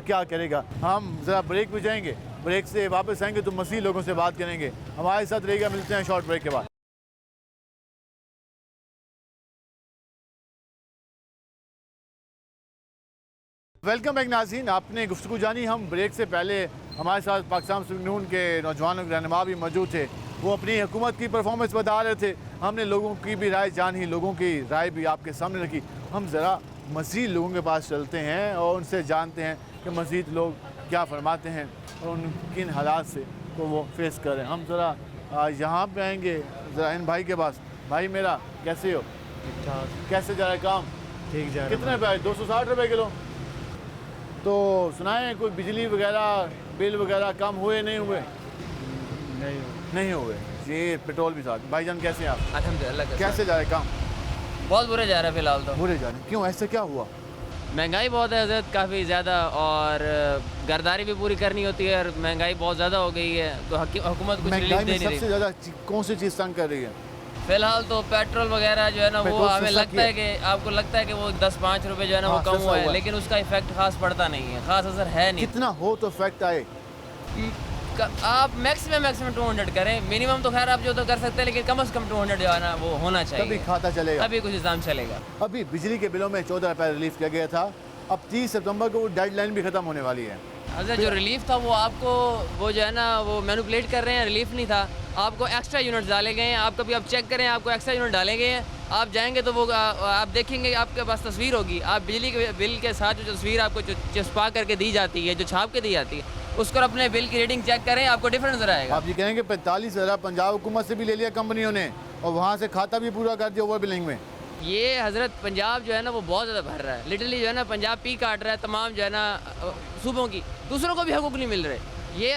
क्या करेगा। हम ज़रा ब्रेक पे जाएंगे, ब्रेक से वापस आएंगे तो मसीह लोगों से बात करेंगे। हमारे साथ रहेगा, मिलते हैं शॉर्ट ब्रेक के बाद। वेलकम बैक नाज़रीन, आपने गुफ्तगू जानी। हम ब्रेक से पहले हमारे साथ पाकिस्तान मुस्लिम यूनियन के नौजवानों के रहनुमा भी मौजूद थे। वो अपनी हुकूमत की परफॉर्मेंस बता रहे थे। हमने लोगों की भी राय जानी, लोगों की राय भी आपके सामने रखी। हम ज़रा मज़ीद लोगों के पास चलते हैं और उनसे जानते हैं कि मज़ीद लोग क्या फरमाते हैं और उन किन हालात से को वो फेस कर रहे हैं। हम ज़रा यहाँ पे आएंगे, ज़रा इन भाई के पास। भाई मेरा कैसे हो? कैसे जा रहा है काम? ठीक जा रहा है। कितने पे? 260 रुपये किलो। तो सुनाए कोई बिजली वगैरह बिल वगैरह कम हुए नहीं हुए? नहीं हुए। ये पेट्रोल भी साथ। भाईजान कैसे हैं आप? अल्हम्दुलिल्लाह। कैसे जा रहे काम? बहुत बुरे जा रहा है फिलहाल तो। बुरे जा रहे? क्यों, ऐसे क्या हुआ? महंगाई बहुत है हज़रत, काफ़ी ज़्यादा, और गर्दारी भी पूरी करनी होती है और महंगाई बहुत ज़्यादा हो गई है, तो हुकूमत कुछ रिलीफ दे नहीं रही। सबसे ज़्यादा कौन सी चीज़ तंग कर रही है? फिलहाल तो पेट्रोल वगैरह जो है ना, वो हमें लगता है कि आपको लगता है कि वो 10-5 रुपये जो है ना वो कम हुआ है, लेकिन उसका इफेक्ट खास पड़ता नहीं है, खास असर है नहीं। कितना हो तो इफेक्ट आए? आप मैक्सिमम 200 करें, मिनिमम तो खैर आप जो तो कर सकते हैं, लेकिन कम से कम 200 जो है ना वो होना चाहिए, तभी खाता चलेगा, तभी कुछ निज़ाम चलेगा। अभी बिजली के बिलों में 14 रुपये रिलीफ किया गया था, अब 30 सितंबर को वो डेडलाइन भी ख़त्म होने वाली है। अच्छा, जो रिलीफ था वो आपको वो जो है ना वो मैनिपुलेट कर रहे हैं, रिलीफ नहीं था, आपको एक्स्ट्रा यूनिट्स डाले गए हैं। आप कभी आप चेक करें, आपको एक्स्ट्रा यूनिट डाले गए हैं, आप जाएंगे तो वो आप देखेंगे, आपके पास तस्वीर होगी, आप बिजली के बिल के साथ जो तस्वीर आपको चिपका करके दी जाती है, जो छाप के दी जाती है, उसको अपने बिल की रीडिंग चेक करें, आपको डिफरेंस नजर आएगा। आप ये कहेंगे 45,000 पंजाब हुकूमत से भी ले लिया कंपनियों ने और वहाँ से खाता भी पूरा कर दिया ओवर बिलिंग में। ये हज़रत पंजाब जो है ना वो बहुत ज़्यादा भर रहा है, लिटरली जो है ना पंजाब पी काट रहा है तमाम जो है ना सूबों की, दूसरों को भी हकूक़ नहीं मिल रहे। ये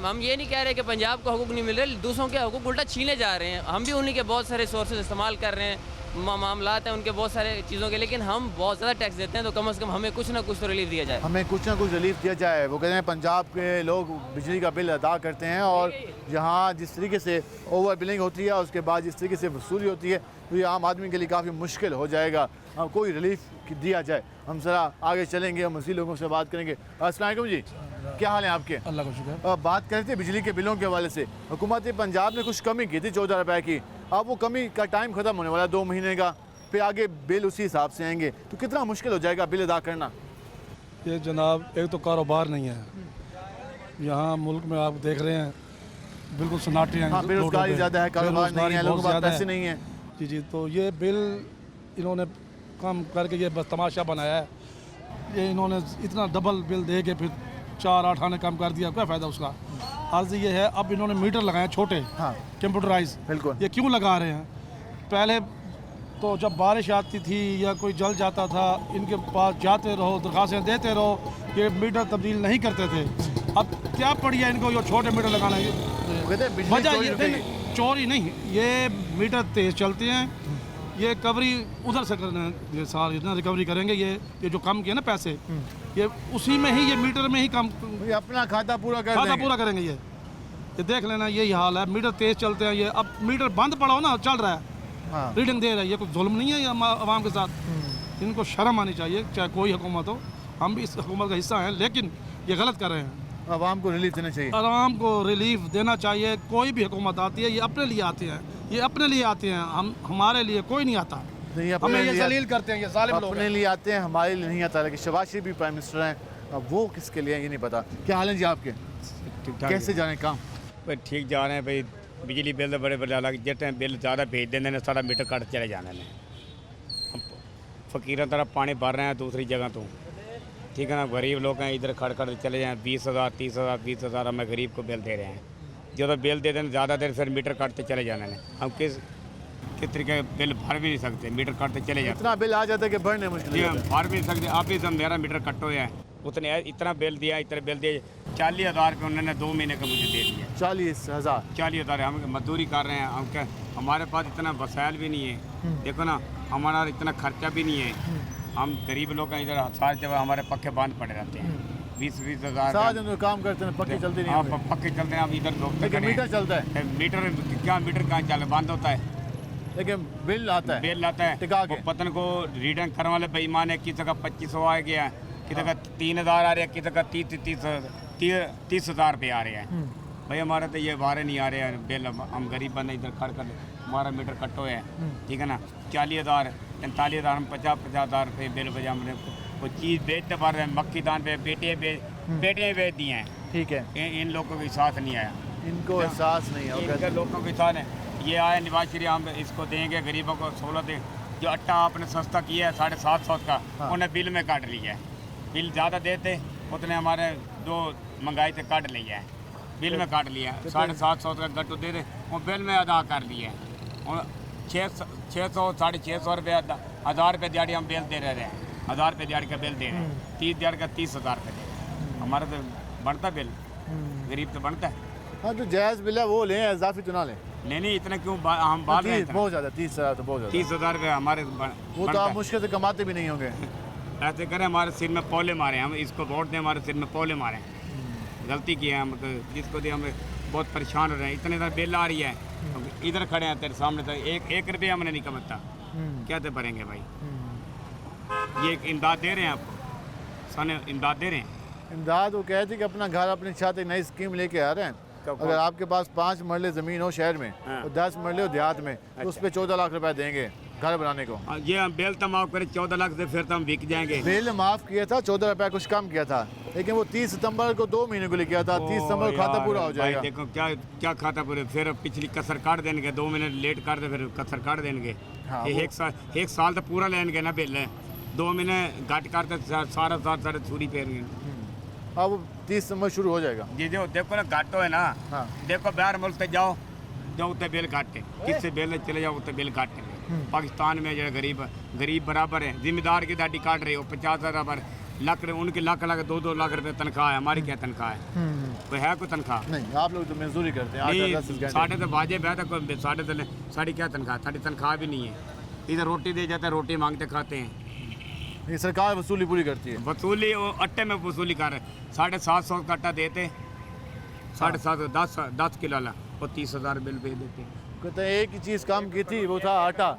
हम ये नहीं कह रहे कि पंजाब को हकूक़ नहीं मिल रहे, दूसरों के हकूक़ उल्टा छीने जा रहे हैं। हम भी उन्हीं के बहुत सारे सोर्सेज इस्तेमाल कर रहे हैं, मामलात हैं उनके बहुत सारे चीज़ों के, लेकिन हम बहुत ज़्यादा टैक्स देते हैं, तो कम से कम हमें कुछ ना कुछ तो रिलीफ दिया जाए। हमें कुछ ना कुछ रिलीफ दिया जाए। वो कहते हैं पंजाब के लोग बिजली का बिल अदा करते हैं और यहाँ जिस तरीके से ओवर बिलिंग होती है और उसके बाद जिस तरीके से वसूली होती है, तो ये आम आदमी के लिए काफ़ी मुश्किल हो जाएगा। हम कोई रिलीफ दिया जाए। हम ज़रा आगे चलेंगे और मज़ीद लोगों से बात करेंगे। अस्सलाम वालेकुम जी, क्या हाल है आपके? अल्लाह का शुक्र। बात कर रहे थे बिजली के बिलों के हवाले से। हुकूमत पंजाब ने कुछ कमी की थी 14 रुपये की, अब वो कमी का टाइम ख़त्म होने वाला है 2 महीने का, फिर आगे बिल उसी हिसाब से आएंगे, तो कितना मुश्किल हो जाएगा बिल अदा करना? ये जनाब एक तो कारोबार नहीं है यहाँ मुल्क में, आप देख रहे हैं बिल्कुल सन्नाटे हैं। हाँ, बेरोजगारी ज़्यादा है, कारोबार नहीं है, लोगों के पास पैसे नहीं है। जी जी, तो ये बिल इन्होंने कम करके ये बस तमाशा बनाया है। ये इन्होंने इतना डबल बिल दे के फिर 4-8 आने कम कर दिया, क्या फ़ायदा उसका? आज ये है, अब इन्होंने मीटर लगाए छोटे, हाँ, कंप्यूटराइज। बिल्कुल। ये क्यों लगा रहे हैं? पहले तो जब बारिश आती थी या कोई जल जाता था, इनके पास जाते रहो, दरखास्तें देते रहो, ये मीटर तब्दील नहीं करते थे। अब क्या पड़ी है इनको ये छोटे मीटर लगाना? वजह ये चोरी नहीं, ये मीटर तेज़ चलते हैं, ये कवरी उधर से करना है, ये सारी इतना रिकवरी करेंगे, ये जो कम किए ना पैसे, ये उसी में ही, ये मीटर में ही कम, अपना खाता पूरा करेंगे। ये देख लेना, यही हाल है, मीटर तेज़ चलते हैं। ये अब मीटर बंद पड़ा हो ना, चल रहा है, हाँ, रीडिंग दे रहा है, ये कोई जुल्म नहीं है ये आवाम के साथ। इनको शर्म आनी चाहिए, चाहे कोई हुकूमत हो, हम भी इस हुकूमत का हिस्सा हैं, लेकिन ये गलत कर रहे हैं। आवाम को रिलीफ देना चाहिए, आवाम को रिलीफ देना चाहिए। कोई भी हुकूमत आती है, ये अपने लिए आते हैं, ये अपने लिए आते हैं, हम हमारे लिए कोई नहीं आता। हमें ये जलील करते हैं, ये जालिम लोग अपने लिए आते हैं, हमारे लिए नहीं आता। लेकिन शहबाज शरीफ भी प्राइम मिनिस्टर हैं, अब वो किसके लिए ये नहीं पता। क्या हाल है जी आपके? कैसे जा रहे हैं काम? भाई ठीक जा रहे हैं भाई, बिजली बिल तो बड़े बड़े अलग, जिस टाइम बिल ज़्यादा भेज देंगे ने सारा मीटर कट चले जाने ने। हम फकीरों तरह पानी भर रहे हैं दूसरी जगह तो, ठीक है ना, गरीब लोग हैं, इधर खड़ खड़ चले जाएँ, 20,000 30,000 20,000 हमें गरीब को बिल दे रहे हैं। जो तो बिल दे दें ज़्यादा देर, फिर मीटर काटते चले जाने ने। हम किस तरीके बिल भर भी नहीं सकते, मीटर काटते चले जाते, इतना बिल आ जाता है कि भरने मुश्किल। हम भर भी नहीं सकते। आप भी मेरा मीटर कटो है, उतने इतना बिल दिया, इतने बिल दिए, 40,000 रुपये उन्होंने 2 महीने का मुझे दे दिया। 40,000? 40,000। हम मजदूरी कर रहे हैं, हम क्या, हमारे पास इतना वसाइल भी नहीं है। देखो ना, हमारा इतना खर्चा भी नहीं है। हम गरीब लोग हैं, इधर सारे जगह हमारे पक्के बांध पड़े रहते हैं। 20-20 हज़ार काम करते हैं, पक्के चलते नहीं। हाँ, पक्के चलते हैं। अब इधर लोग मीटर चलता है। मीटर क्या, मीटर कहाँ चल बंद होता है, लेकिन बिल आता है। बिल आता है। वो पतन को रीडिंग करने वाले बेईमान है। किसी का 2500 आ गया, किसी का 3,000 आ रहा है, किसी का 30,000 रुपये आ रहे हैं। भाई हमारे तो ये बारे नहीं आ रहे हैं बिल। हम गरीब बंदे इधर खड़ कर हमारा मीटर कटो है, ठीक है ना। 40,000 45,000 हम 50,000 रुपये बिल बजा। हमने कोई चीज़ बेचते पा रहे हैं, मक्खी दान पे बेटियाँ बेच दी हैं। ठीक है, इन लोगों को एहसास नहीं आया। इनको एहसास नहीं है, लोगों को एहसास है। ये आए नवाज शरीफ, हम इसको देंगे गरीबों को 16 दे। जो आटा आपने सस्ता किया है 750 का, उन्हें बिल में काट लिया है। बिल ज़्यादा देते उतने हमारे जो महंगाई से काट लिया है, बिल में काट लिया है। 750 का गट्टू दे दे, वो बिल में अदा कर लिया है। और 600 650 रुपये 1,000 रुपये दिहाड़ी हम बिल दे रहे हैं। 1,000 रुपये दिहाड़ी का बिल दे रहे हैं। 30 दिहाड़ी का 30,000 रुपये दे। हमारा तो बढ़ता बिल, गरीब तो बढ़ता है। हाँ, जो जायज़ बिल है वो लें, इजाफी तो ना लें। नहीं, इतना क्यों हम बात रहे हैं। बहुत ज़्यादा 30,000 तो बहुत ज़्यादा। 30,000 रुपये हमारे वो तो आप मुश्किल से कमाते भी नहीं होंगे। ऐसे करें, हमारे सिर में पौले मारे, हम इसको वोट दें, हमारे सिर में पौले मारें। गलती की है हम, तो जिसको दे हमें बहुत परेशान हो रहे हैं। इतने सारे बिल आ रही है, इधर खड़े हैं तेरे सामने, तो एक रुपये हमने नहीं कमाता, क्या तो भरेंगे भाई। ये एक इमदाद दे रहे हैं आपको, साने इमदाद दे रहे हैं। इमदाद वो कहते हैं कि अपना घर अपने छत एक नई स्कीम लेके आ रहे हैं। अगर आपके पास 5 मरले ज़मीन हो शहर में और 10 मरले हो देहात में, तो उस पर 14 लाख रुपए देंगे घर बनाने को। ये हम बिल तो माफ़ करें 14 लाख से, फिर तो हम बिक जाएंगे। बिल माफ़ किया था, 14 रुपये कुछ कम किया था, लेकिन वो 30 सितंबर को 2 महीने को लिए किया था। 30 सितंबर को खाता पूरा हो जाएगा। देखो क्या खाता पूरे, फिर पिछली कसर काट देंगे। 2 महीने लेट कर दे, फिर कसर काट देंगे। एक साल तो पूरा लेंगे ना बिल, 2 महीने घट करते सारा सारे चूरी फेर। अब 30 सितंबर शुरू हो जाएगा। जी जो देखो ना, घाटो है ना। देखो बाहर मुल्क पे जाओ, जो उतने बिल काटे, किससे बिल चले जाओ उतने बिल काटे। पाकिस्तान में जो गरीब बराबर है, जिम्मेदार की दाढ़ी काट रही हो 50,000 लाख, उनके लाख 2-2 लाख रुपए तनख्वाह है। हमारी क्या तनख्वाह है? कोई है कोई तनख्वाह नहीं। आप लोग तो मजदूरी करते हैं। साढ़े तो वाजिब है, तो साढ़े क्या तनख्वाह, साड़ी तनख्वाह भी नहीं है। इधर रोटी दे जाते हैं, रोटी मांगते खाते हैं। ये सरकार वसूली पूरी करती है। वसूली वो अट्टे में वसूली कर रहे। 750 का आटा देते, 750 10 किलो वाला, वो 30,000 बिल भेज देते। कहते हैं एक ही चीज़ कम की थी, वो था आटा।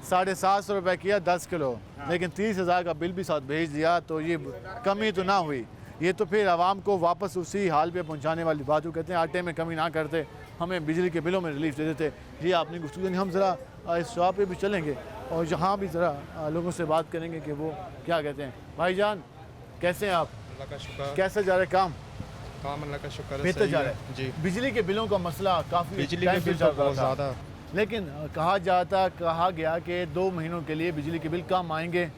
750 रुपये किया 10 किलो, लेकिन 30,000 का बिल भी साथ भेज दिया। तो ये कमी तो ना हुई। ये तो फिर आवाम को वापस उसी हाल पे पहुंचाने वाली बात। वो कहते हैं आटे में कमी ना करते, हमें बिजली के बिलों में रिलीफ दे देते। ये आपने गुफ्तगू। हम ज़रा इस शॉप पे भी चलेंगे और यहाँ भी ज़रा लोगों से बात करेंगे कि वो क्या कहते हैं। भाईजान कैसे हैं आप? अल्लाह का शुक्र। कैसे जा रहे काम अल्लाह का शुक्र है, बेहतर जा रहे हैं जी। बिजली के बिलों का मसला काफ़ी बिजली के बिल बहुत ज़्यादा, लेकिन कहा गया कि 2 महीनों के लिए बिजली के बिल कम आएंगे,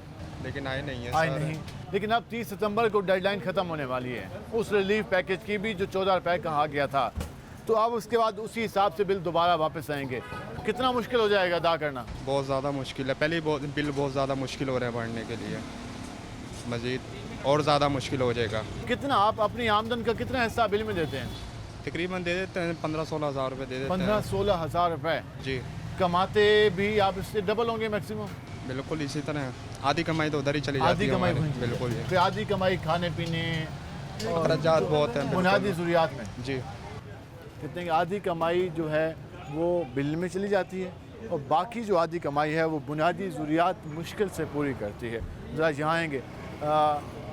लेकिन आए नहीं है। आए नहीं। लेकिन अब 30 सितंबर को डेडलाइन ख़त्म होने वाली है उस रिलीफ पैकेज की भी, जो 14 रुपये कहा गया था। तो अब उसके बाद उसी हिसाब से बिल दोबारा वापस आएंगे। कितना मुश्किल हो जाएगा अदा करना? बहुत ज़्यादा मुश्किल है। पहले ही बिल बहुत ज़्यादा मुश्किल हो रहे हैं भरने के लिए, मज़ीद और ज़्यादा मुश्किल हो जाएगा। कितना आप अपनी आमदन का कितना हिस्सा बिल में देते हैं? तकरीबन दे देते हैं 15-16 हज़ार रुपये दे देते हैं। 15-16 हज़ार रुपये जी। कमाते भी आप इससे डबल होंगे मैक्सिमम? बिल्कुल इसी तरह। आधी कमाई तो उधर ही चली जाती है। आधी कमाई बिल्कुल, फिर आधी कमाई खाने पीने खर्चात बहुत हैं, बुनियादी ज़रूरियात में जी। कितने की आधी कमाई जो है वो बिल में चली जाती है, और बाकी जो आधी कमाई है वो बुनियादी ज़रूरियात मुश्किल से पूरी करती है। ज़रा यहाँ आएँगे,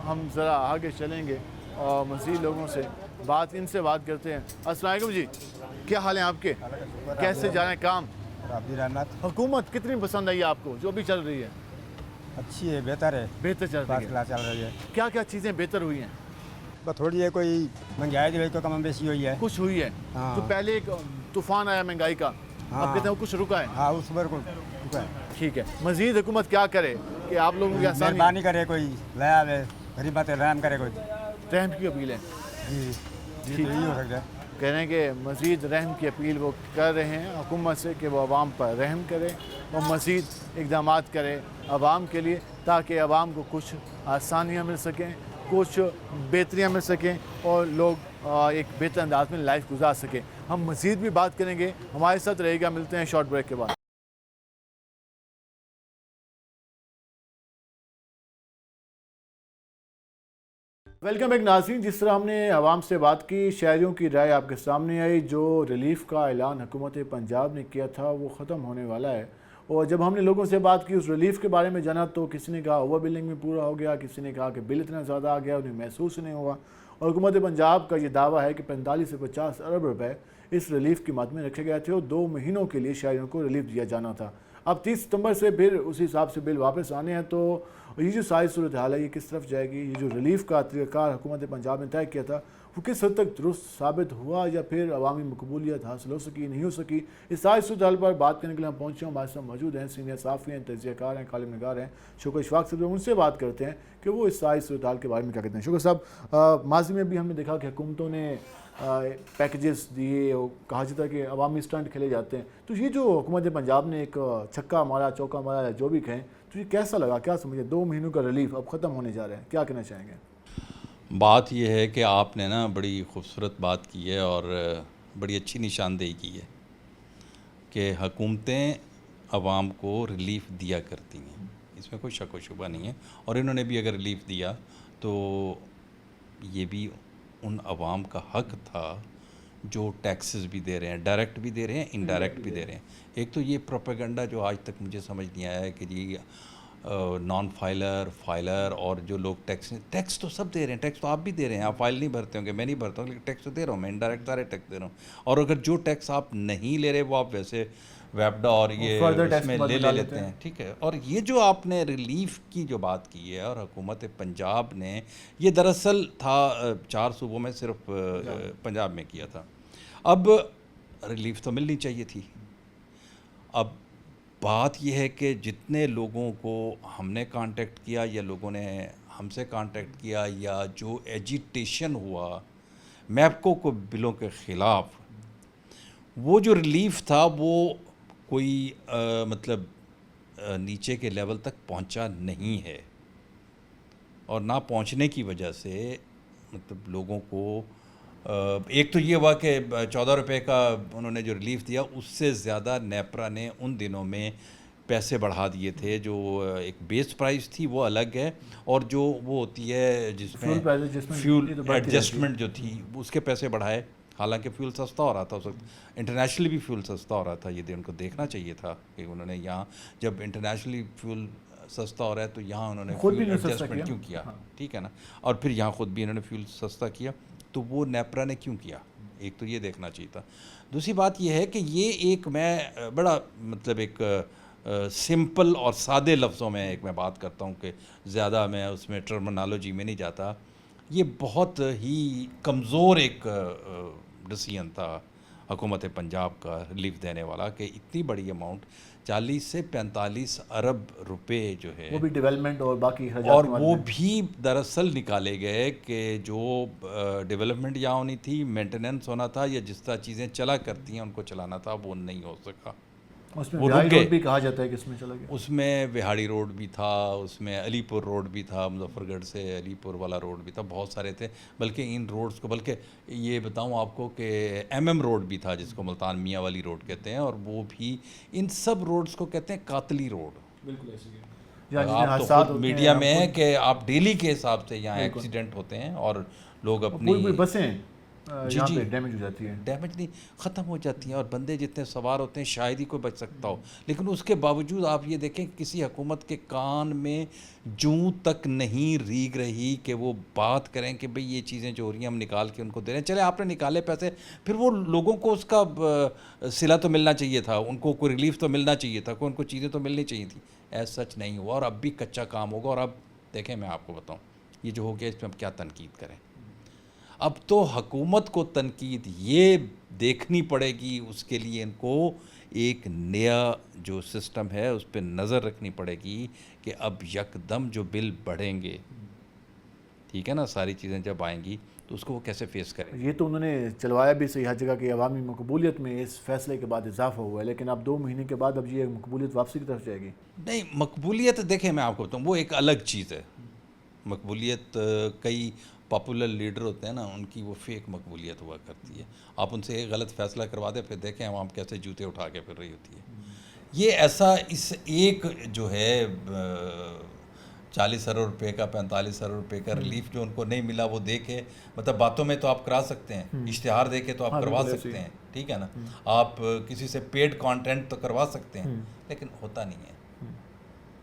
हम ज़रा आगे चलेंगे और मज़ीद लोगों से इनसे बात करते हैं। अस्सलाम वालेकुम जी, क्या हाल है आपके? कैसे जा रहे हैं काम? हुकूमत कितनी पसंद आई आपको जो भी चल रही है? अच्छी है, बेहतर है, बेहतर चल रही है। क्या क्या चीज़ें बेहतर हुई हैं? बस थोड़ी है, कोई महंगाई जो कम बेसी हुई है, कुछ हुई है। हाँ। तो पहले एक तूफान आया महंगाई का, हाँ। अब कहते हैं कुछ रुका है। हाँ, उस पर रुका है। ठीक है, मज़ीद हुकूमत क्या करे कि आप लोगों की आसानी मेहरबानी करे, कोई लया आवे, गरीब बातें रहम करे, कोई रहम की अपील है। जी ठीक यही हो सकता है। कह रहे हैं कि मज़ीद रहम की अपील वो कर रहे हैं हुकूमत से कि वो आवाम पर रहम करे और मज़ीद इक़दाम करे आवाम के लिए, ताकि आवाम को कुछ आसानियाँ मिल सकें, कुछ बेहतरियाँ मिल सकें और लोग एक बेहतर अंदाज में लाइफ गुजार सकें। हम मज़ीद भी बात करेंगे, हमारे साथ रहेगा। मिलते हैं शॉर्ट ब्रेक के बाद। वेलकम बैक नाज़रीन। जिस तरह हमने आवाम से बात की, शहरियों की राय आपके सामने आई। जो रिलीफ का ऐलान हुकूमत पंजाब ने किया था वो ख़त्म होने वाला है, और जब हमने लोगों से बात की, उस रिलीफ के बारे में जाना, तो किसी ने कहा ओवर बिलिंग में पूरा हो गया, किसी ने कहा कि बिल इतना ज़्यादा आ गया उन्हें महसूस नहीं हुआ। और हुकूमत पंजाब का ये दावा है कि 45 से 50 अरब रुपए इस रिलीफ की मद में रखे गए थे और 2 महीनों के लिए शहरियों को रिलीफ दिया जाना था। अब 30 सितंबर से फिर उसी हिसाब से बिल वापस आने हैं, तो ये जो सारी सूरत हाल है ये किस तरफ जाएगी? ये जो रिलीफ का तरीक़ाकार हुकूमत पंजाब ने तय किया था वो किस हद तक दुरुस्त साबित हुआ, या फिर अवामी मकबूलियत हासिल हो सकी, नहीं हो सकी? इस सारी सूरत हाल पर बात करने के लिए हम पहुँचे हमारे साथ मौजूद हैं सीनियर साफ़ी हैं, तजियाकार हैं, कालिम निगार हैं, शुक्र इशफाक साहब। उनसे बात करते हैं कि वो इस सारी सूरत हाल के बारे में क्या कहते हैं। शुक्र साहब, माजी में भी हमने देखा कि हुकूमतों ने पैकेजेस दिए और कहा जाता है कि अवामी स्टंट खेले जाते हैं, तो ये जो हुकूमत पंजाब ने एक छक्का मारा, चौका मारा, जो भी कहें, तो ये कैसा लगा, क्या समझे? 2 महीनों का रिलीफ अब ख़त्म होने जा रहा है, क्या कहना चाहेंगे? बात यह है कि आपने ना बड़ी खूबसूरत बात की है और बड़ी अच्छी निशानदेही की है कि हुकूमतें आवाम को रिलीफ दिया करती हैं, इसमें कोई शक व शुबा नहीं है। और इन्होंने भी अगर रिलीफ दिया तो ये भी उन आवाम का हक था जो टैक्सेस भी दे रहे हैं, डायरेक्ट भी दे रहे हैं, इनडायरेक्ट भी दे रहे हैं। एक तो ये प्रोपेगेंडा जो आज तक मुझे समझ नहीं आया है कि जी नॉन फाइलर, फाइलर और जो लोग टैक्स तो सब दे रहे हैं, टैक्स तो आप भी दे रहे हैं, आप फाइल नहीं भरते होंगे, मैं नहीं भरता हूँ, लेकिन टैक्स तो दे रहा हूँ मैं, इनडायरेक्ट सारे टैक्स दे रहा हूँ। और अगर जो टैक्स आप नहीं ले रहे वो आप वैसे वेबडा और ये इसमें ले लेते हैं, ठीक है। और ये जो आपने रिलीफ की जो बात की है और हुकूमत पंजाब ने, ये दरअसल था 4 सूबों में, सिर्फ पंजाब में किया था। अब रिलीफ तो मिलनी चाहिए थी। अब बात यह है कि जितने लोगों को हमने कांटेक्ट किया या लोगों ने हमसे कांटेक्ट किया या जो एजिटेशन हुआ मैप्को को बिलों के ख़िलाफ़, वो जो रिलीफ था वो कोई मतलब नीचे के लेवल तक पहुंचा नहीं है, और ना पहुंचने की वजह से मतलब लोगों को एक तो ये हुआ कि 14 रुपये का उन्होंने जो रिलीफ दिया उससे ज़्यादा नेपरा ने उन दिनों में पैसे बढ़ा दिए थे। जो एक बेस प्राइस थी वो अलग है, और जो वो होती है जिसमें फ्यूल एडजस्टमेंट जो थी उसके पैसे बढ़ाए। हालांकि फ्यूल सस्ता हो रहा था उस वक्त, इंटरनेशनली भी फ्यूल सस्ता हो रहा था। ये उनको देखना चाहिए था कि उन्होंने यहाँ जब इंटरनेशनली फ्यूल सस्ता हो रहा है तो यहाँ उन्होंने फ्यूल एडजस्टमेंट क्यों किया? ठीक है ना। और फिर यहाँ ख़ुद भी इन्होंने फ्यूल सस्ता किया, तो वो नेपरा ने क्यों किया? एक तो ये देखना चाहिए था। दूसरी बात ये है कि ये एक मैं बड़ा मतलब एक सिंपल और सादे लफ्ज़ों में एक मैं बात करता हूँ कि ज़्यादा मैं उसमें टर्मिनोलॉजी में नहीं जाता। ये बहुत ही कमज़ोर एक डिसीजन था हुकूमत पंजाब का रिलीफ देने वाला, कि इतनी बड़ी अमाउंट 40 से 45 अरब रुपए जो है वो भी डेवलपमेंट और बाकी, और वो भी दरअसल निकाले गए कि जो डेवलपमेंट यहाँ होनी थी, मेंटेनेंस होना था, या जिस तरह चीज़ें चला करती हैं उनको चलाना था, वो नहीं हो सका। उसमें विहाड़ी रोड भी कहा जाता है कि इसमें चला गया। उसमें विहाड़ी रोड भी था, उसमें अलीपुर रोड भी था, मुजफ्फरगढ़ से अलीपुर वाला रोड भी था, बहुत सारे थे। बल्कि इन रोड्स को, बल्कि ये बताऊं आपको कि MM रोड भी था जिसको मुल्तान मियाँ वाली रोड कहते हैं, और वो भी, इन सब रोड्स को कहते हैं कातली रोड। बिल्कुल ऐसे आप तो खुद मीडिया में है कि आप डेली के हिसाब से यहाँ एक्सीडेंट होते हैं और लोग अपनी बसें जी डैमेज हो जाती है, डैमेज नहीं ख़त्म हो जाती हैं, और बंदे जितने सवार होते हैं शायद ही कोई बच सकता हो। लेकिन उसके बावजूद आप ये देखें किसी हुकूमत के कान में जूं तक नहीं रीग रही कि वो बात करें कि भाई ये चीज़ें जो हो रही हैं हम निकाल के उनको दे रहे हैं। चले आपने निकाले पैसे, फिर वो लोगों को उसका सिला तो मिलना चाहिए था, उनको कोई रिलीफ तो मिलना चाहिए था, कोई उनको चीज़ें तो मिलनी चाहिए थी। ऐसा सच नहीं हुआ, और अब भी कच्चा काम होगा। और अब देखें, मैं आपको बताऊँ ये जो हो गया इसमें अब क्या तनकीद करें। अब तो हुकूमत को तनकीद ये देखनी पड़ेगी, उसके लिए इनको एक नया जो सिस्टम है उस पर नज़र रखनी पड़ेगी कि अब यकदम जो बिल बढ़ेंगे, ठीक है ना, सारी चीज़ें जब आएंगी तो उसको वो कैसे फेस करें। ये तो उन्होंने चलवाया भी सही हर जगह की अवामी मकबूलियत में इस फैसले के बाद इजाफा हुआ है, लेकिन अब 2 महीने के बाद अब ये मकबूलियत वापसी की तरफ जाएगी। नहीं, मकबूलियत देखें मैं आपको बताऊँ वो एक अलग चीज़ है, मकबूलियत कई पॉपुलर लीडर होते हैं ना, उनकी वो फेक मकबूलियत हुआ करती है। आप उनसे एक गलत फैसला करवा दें, फिर देखें आवाम कैसे जूते उठा के फिर रही होती है। ये ऐसा इस एक जो है 40 अरब रुपये का 45 अरब रुपये का रिलीफ जो उनको नहीं मिला, वो दे के मतलब बातों में तो आप करा सकते हैं, इश्तिहार दे के तो आप करवा सकते हैं, ठीक है ना, आप किसी से पेड कंटेंट तो करवा सकते हैं, लेकिन होता नहीं है,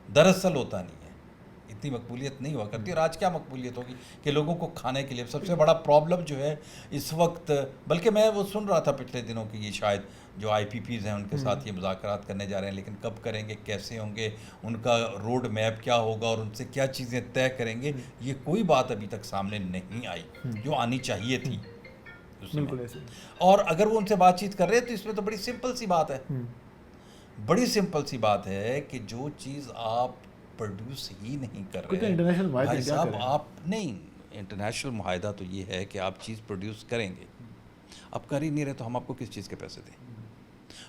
दरअसल होता नहीं है, इतनी मकबूलियत नहीं हुआ करती। और आज क्या मकबूलियत होगी कि लोगों को खाने के लिए सबसे बड़ा प्रॉब्लम जो है इस वक्त, बल्कि मैं वो सुन रहा था पिछले दिनों की, ये शायद जो IPPs हैं उनके साथ ये मुज़ाकरात करने जा रहे हैं, लेकिन कब करेंगे, कैसे होंगे, उनका रोड मैप क्या होगा और उनसे क्या चीज़ें तय करेंगे, ये कोई बात अभी तक सामने नहीं आई जो आनी चाहिए थी। बिल्कुल ऐसे। और अगर वो उनसे बातचीत कर रहे हैं तो इसमें तो बड़ी सिंपल सी बात है, बड़ी सिंपल सी बात है कि जो चीज़ आप प्रोड्यूस ही नहीं कर रहे हैं, इंटरनेशनल भाई साहब आप नहीं, इंटरनेशनल मुआहदा तो ये है कि आप चीज़ प्रोड्यूस करेंगे, आप कर ही नहीं रहे तो हम आपको किस चीज़ के पैसे दें।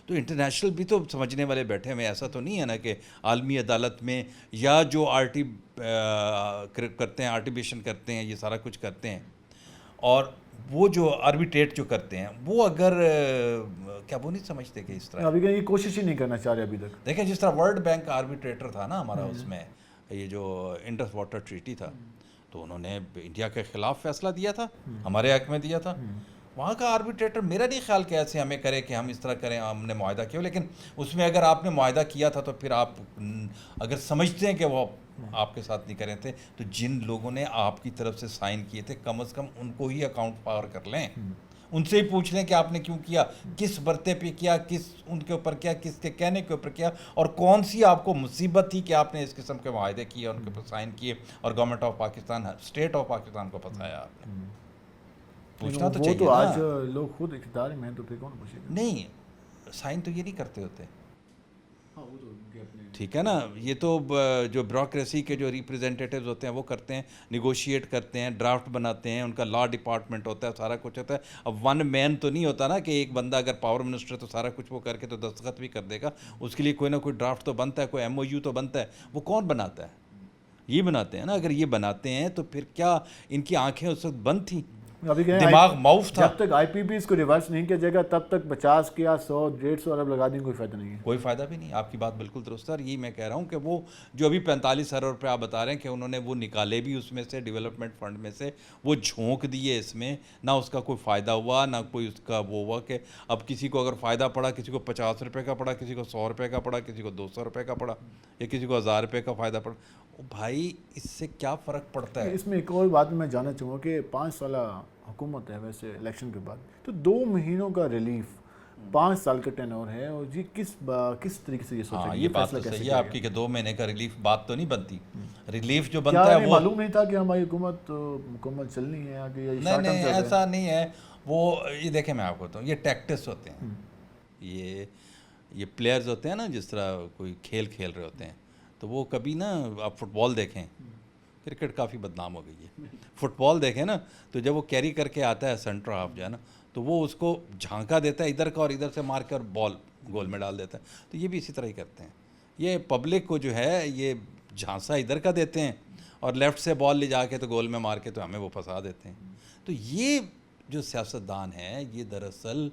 तो इंटरनेशनल भी तो समझने वाले बैठे हुए, ऐसा तो नहीं है ना कि आलमी अदालत में या जो करते हैं, आर्टिब्रेशन करते हैं, ये सारा कुछ करते हैं, और वो जो आर्बिट्रेट जो करते हैं वो अगर क्या वो नहीं समझते कि इस तरह अभी ये कोशिश ही नहीं करना चाह रहे अभी तक। देखें जिस तरह वर्ल्ड बैंक का आर्बिट्रेटर था ना हमारा, उसमें ये जो इंडस वाटर ट्रीटी था, तो उन्होंने इंडिया के ख़िलाफ़ फैसला दिया था, हमारे हक में दिया था। वहाँ का आर्बिट्रेटर मेरा नहीं ख्याल कि ऐसे हमें करे कि हम इस तरह करें, हमने मुआहदा किया, लेकिन उसमें अगर आपने मुआहदा किया था तो फिर आप अगर समझते हैं कि वो आपके साथ नहीं करे थे, तो जिन लोगों ने आपकी तरफ से साइन किए थे कम से कम उनको ही अकाउंट पावर कर लें, उनसे ही पूछ लें कि आपने क्यों किया, किस बरते पे किया, किस उनके ऊपर किया, किसके कहने के ऊपर किया, और कौन सी आपको मुसीबत थी कि आपने इस किस्म के मुआहदे किए, उनके ऊपर साइन किए और government of Pakistan, state of Pakistan को फंसाया आपने। पूछना तो चाहिए तो ना। आज लोग खुद इख्तियार में, तो फिर कौन पूछेगा? नहीं, साइन तो ये नहीं करते होते, ठीक है ना, ये तो जो ब्यूरोक्रेसी के जो रिप्रेजेंटेटिव्स होते हैं वो करते हैं, निगोशिएट करते हैं, ड्राफ्ट बनाते हैं, उनका लॉ डिपार्टमेंट होता है, सारा कुछ होता है। अब वन मैन तो नहीं होता ना कि एक बंदा अगर पावर मिनिस्टर तो सारा कुछ वो करके तो दस्तखत भी कर देगा, उसके लिए कोई ना कोई ड्राफ्ट तो बनता है, कोई MOU तो बनता है। वो कौन बनाता है? ये बनाते हैं ना। अगर ये बनाते हैं तो फिर क्या इनकी आंखें उस वक्त बंद थी, अभी दिमाग माउफ था? जब तक IPPs को रिवर्स नहीं किया जाएगा तब तक 50 के या 100 150 अरब लगा देंगे, कोई फ़ायदा नहीं है। कोई फ़ायदा भी नहीं। आपकी बात बिल्कुल दुरुस्त है। और यही मैं कह रहा हूँ कि वो जो अभी 45 अरब रुपये आप बता रहे हैं कि उन्होंने वो निकाले भी उसमें से, डेवलपमेंट फंड में से, वो झोंक दिए इसमें, ना उसका कोई फ़ायदा हुआ ना कोई उसका वो हुआ कि अब किसी को अगर फ़ायदा पड़ा, किसी को 50 रुपये का पड़ा, किसी को 100 रुपये का पड़ा, किसी को 200 रुपये का पड़ा, या किसी को 1000 रुपये का फ़ायदा पड़ा। भाई इससे क्या फ़र्क पड़ता है? इसमें एक और बात मैं जानना चाहूँगा कि 5 साल हुकूमत है वैसे इलेक्शन के बाद, तो 2 महीनों का रिलीफ 5 साल का टेन्योर है, और जी किस तरीके से ये सोचा? हाँ, ये बात तो सही है आपकी कि 2 महीने का रिलीफ बात तो नहीं बनती। रिलीफ जो बनता है वो मालूम नहीं था कि हमारी हुकूमत मुकम्मल चलनी है आगे, या नहीं ऐसा नहीं है। वो ये देखें, मैं आपको बताऊँ, ये टैक्टिस होते हैं, ये प्लेयर्स होते हैं ना, जिस तरह कोई खेल खेल रहे होते हैं, तो वो कभी ना, आप फुटबॉल देखें, क्रिकेट काफ़ी बदनाम हो गई है, फुटबॉल देखें ना, तो जब वो कैरी करके आता है सेंटर हाफ जो है ना, तो वो उसको झांका देता है इधर का और इधर से मार कर बॉल गोल में डाल देता है। तो ये भी इसी तरह ही करते हैं, ये पब्लिक को जो है ये झांसा इधर का देते हैं और लेफ़्ट से बॉल ले जाके तो गोल में मार के तो हमें वो फंसा देते हैं। तो ये जो सियासतदान है, ये दरअसल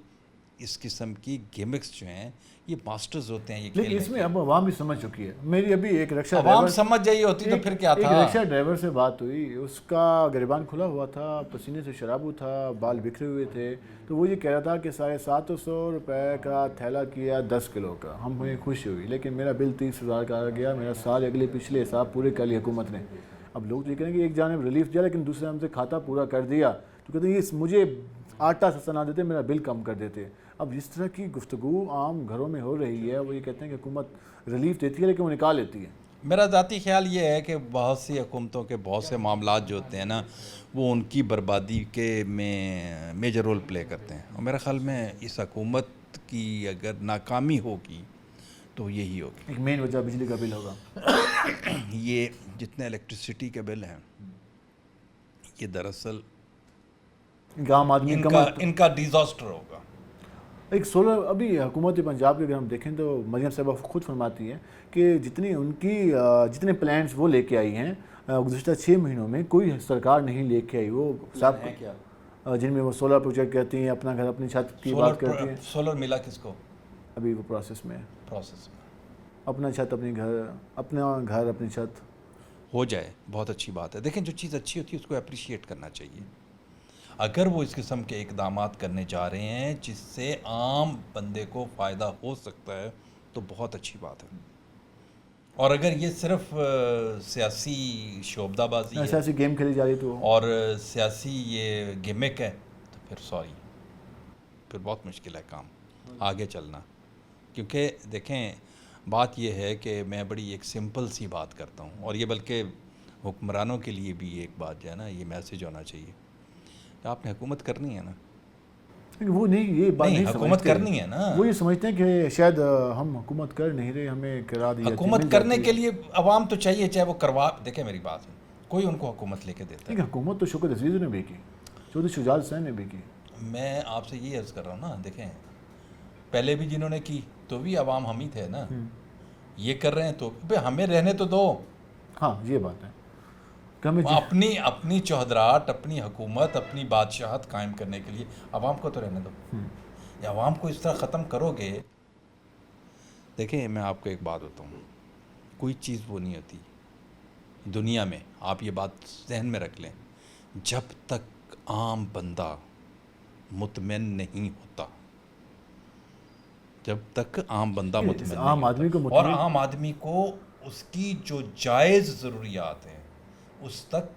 इस किस्म की गिमिक्स जो हैं, ये मास्टर्स होते हैं ये खेलने। लेकिन इसमें अब आवाम भी समझ चुकी है। मेरी अभी एक रिक्शा ड्राइवर समझ जाइए होती तो फिर क्या था। एक रिक्शा ड्राइवर से बात हुई, उसका गिरबान खुला हुआ था, पसीने से शराबू था, बाल बिखरे हुए थे, तो वो ये कह रहा था कि 750 रुपये का थैला किया 10 किलो का। हम मुझे खुशी हुई, लेकिन मेरा बिल 30,000 का आ गया, मेरा साल अगले पिछले हिसाब पूरे कर लिए हुकूमत ने। अब लोग तो ये कहेंगे एक जानब रिलीफ दिया लेकिन दूसरे हमसे खाता पूरा कर दिया, तो कहते हैं ये मुझे आटा सस्ता ना देते, मेरा बिल कम कर देते। अब जिस तरह की गुफ्तगू आम घरों में हो रही है, वो ये कहते हैं कि हुकूमत रिलीफ देती है लेकिन वो निकाल लेती है। मेरा ज़ाती ख्याल ये है कि बहुत सी हुकूमतों के बहुत से मामलात जो होते हैं ना, वो उनकी बर्बादी के में मेजर रोल प्ले करते हैं। और मेरा ख्याल में इस हुकूमत की अगर नाकामी होगी तो यही होगी। एक मेन वजह बिजली का बिल होगा। ये जितने इलेक्ट्रिसिटी के बिल हैं, ये दरअसल आम आदमी इनका डिज़ास्टर होगा। एक 16 अभी हुकूमत पंजाब के अगर हम देखें तो मरियम साहबा खुद फरमाती हैं कि जितने प्लान्स वो लेके आई हैं, गुज़श्ता 6 महीनों में कोई सरकार नहीं लेके आई। वो साहब क्या जिनमें वो सोलर प्रोजेक्ट कहती हैं, अपना घर अपनी छत की बात करती हैं। सोलर मिला किसको? अभी वो प्रोसेस में है। प्रोसेस में अपना छत अपनी घर, अपना घर अपनी छत हो जाए, बहुत अच्छी बात है। देखें, जो चीज़ अच्छी होती है उसको अप्रिशिएट करना चाहिए। अगर वो इस किस्म के इकदामात करने जा रहे हैं जिससे आम बंदे को फ़ायदा हो सकता है तो बहुत अच्छी बात है। और अगर ये सिर्फ सियासी शोबदाबाजी है, सियासी गेम खेली जा रही तो, और सियासी ये गिमिक है, तो फिर सॉरी, फिर बहुत मुश्किल है काम आगे चलना। क्योंकि देखें, बात यह है कि मैं बड़ी एक सिंपल सी बात करता हूँ, और ये बल्कि हुक्मरानों के लिए भी एक बात जो है ना, ये मैसेज होना चाहिए कि आपने हुकूमत करनी है ना। वो नहीं, ये बात नहीं हुकूमत करनी है ना। वो ये समझते हैं कि शायद हम हुकूमत कर नहीं रहे, हमें करा दिया। हुकूमत करने के लिए अवाम तो चाहिए, चाहे वो करवा। देखें मेरी बात है, कोई उनको हुकूमत लेके देता है। हुकूमत तो शौकत अजीज़ ने भी की, चौधरी शुजात हुसैन ने भी की। मैं आपसे ये अर्ज़ कर रहा हूँ ना, देखें पहले भी जिन्होंने की तो भी अवाम हम ही थे ना। ये कर रहे हैं तो हमें रहने तो दो। हाँ, ये बात है। अपनी चौधराहट, अपनी हुकूमत, अपनी बादशाहत कायम करने के लिए अवाम को तो रहने दो। अवाम को इस तरह ख़त्म करोगे। देखिए, मैं आपको एक बात बताऊँ, कोई चीज़ वो नहीं होती दुनिया में, आप ये बात जहन में रख लें, जब तक आम बंदा मुतमईन नहीं होता, जब तक आम बंदा मुतमईन आम आदमी को और आम आदमी को उसकी जो जायज़ ज़रूरियात हैं उस तक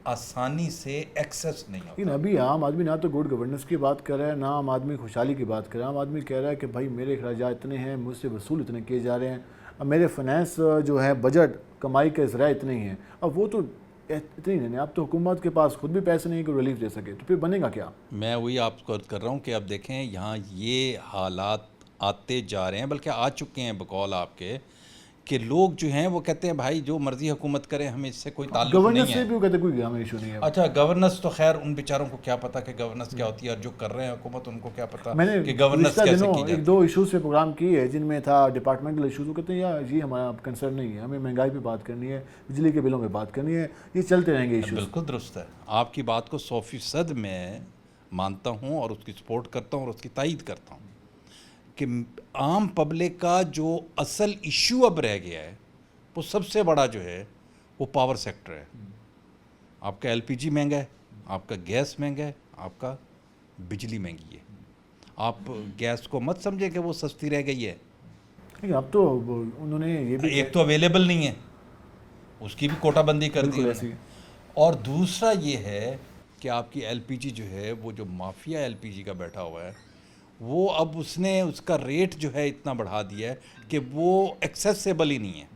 आसानी से एक्सेस नहीं होता। लेकिन अभी आम आदमी ना तो गुड गवर्नेंस की बात कर रहा है, ना आम आदमी खुशहाली की बात कर रहा है। आम आदमी कह रहा है कि भाई मेरे अखराजात इतने हैं, मुझसे वसूल इतने किए जा रहे हैं, अब मेरे फाइनेंस जो है बजट कमाई के ज़राए इतने ही हैं, अब वो तो इतने ही नहीं। अब तो हुकूमत के पास खुद भी पैसे नहीं कि रिलीफ दे सके, तो फिर बनेगा क्या? मैं वही आपको अर्ज़ कर रहा हूँ कि अब देखें यहाँ ये हालात आते जा रहे हैं, बल्कि आ चुके हैं बकौल आपके, कि लोग जो हैं वो कहते हैं भाई जो मर्जी हुकूमत करें, हमें इससे कोई ताल्लुक नहीं है। से भी कहते कोई हमें इशू नहीं है। अच्छा, गवर्नेंस तो खैर उन बेचारों को क्या पता कि गवर्नेंस क्या होती है, और जो कर रहे हैं हुकूमत उनको क्या पता कि गवर्नेंस कैसे की जाती है। 1-2 इशूज़ पे प्रोग्राम किए जिनमें था डिपार्टमेंटल इशूज़। वो कहते हैं यार ये हमारा कंसर्न नहीं है, हमें महंगाई पे बात करनी है, बिजली के बिलों पे बात करनी है, ये चलते रहेंगे इशूज़। बिल्कुल दुरुस्त है, आपकी बात को 100% मैं मानता हूँ और उसकी सपोर्ट करता हूँ और उसकी तायीद करता हूँ कि आम पब्लिक का जो असल इशू अब रह गया है वो सबसे बड़ा जो है वो पावर सेक्टर है। आपका एलपीजी महंगा है, आपका गैस महंगा है, आपका बिजली महंगी है। आप गैस को मत समझें कि वो सस्ती रह गई है। अब तो उन्होंने ये भी, एक तो अवेलेबल नहीं है, उसकी भी कोटाबंदी कर दी है, और दूसरा ये है कि आपकी एलपीजी जो है, वो जो माफिया एलपीजी का बैठा हुआ है, वो अब उसने उसका रेट जो है इतना बढ़ा दिया है कि वो एक्सेसिबल ही नहीं है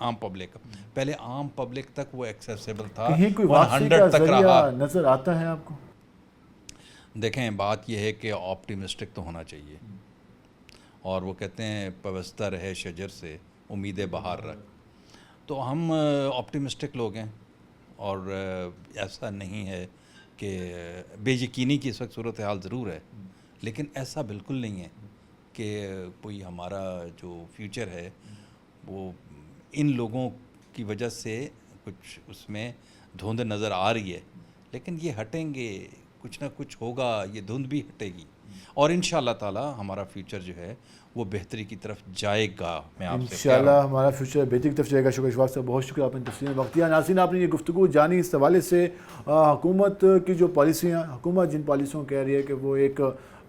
आम पब्लिक। पहले आम पब्लिक तक वो एक्सेसिबल था, 100 तक रहा। नजर आता है आपको? देखें, बात यह है कि ऑप्टिमिस्टिक तो होना चाहिए, और वो कहते हैं पवस्ता रहे शजर से उम्मीदें बाहर रख। तो हम ऑप्टिमिस्टिक लोग हैं, और ऐसा नहीं है कि बेयकीनी की इस वक्त सूरत हाल ज़रूर है, लेकिन ऐसा बिल्कुल नहीं है कि कोई हमारा जो फ्यूचर है वो इन लोगों की वजह से कुछ उसमें धुंध नज़र आ रही है। लेकिन ये हटेंगे, कुछ ना कुछ होगा, ये धुंध भी हटेगी, और इंशाअल्लाह ताला हमारा फ्यूचर जो है वो बेहतरी की तरफ जाएगा। मैं आपसे इंशाअल्लाह हमारा फ्यूचर बेहतरी की तरफ जाएगा। शुक्र इस बात से, बहुत शुक्रिया आपने तफसील वक्त दिया। नाज़रीन, आपने ये गुफ्तगू जानी इस हवाले से हुकूमत की जो पॉलिसियाँ, हुकूमत जिन पॉलिसियों कह रही है कि वो एक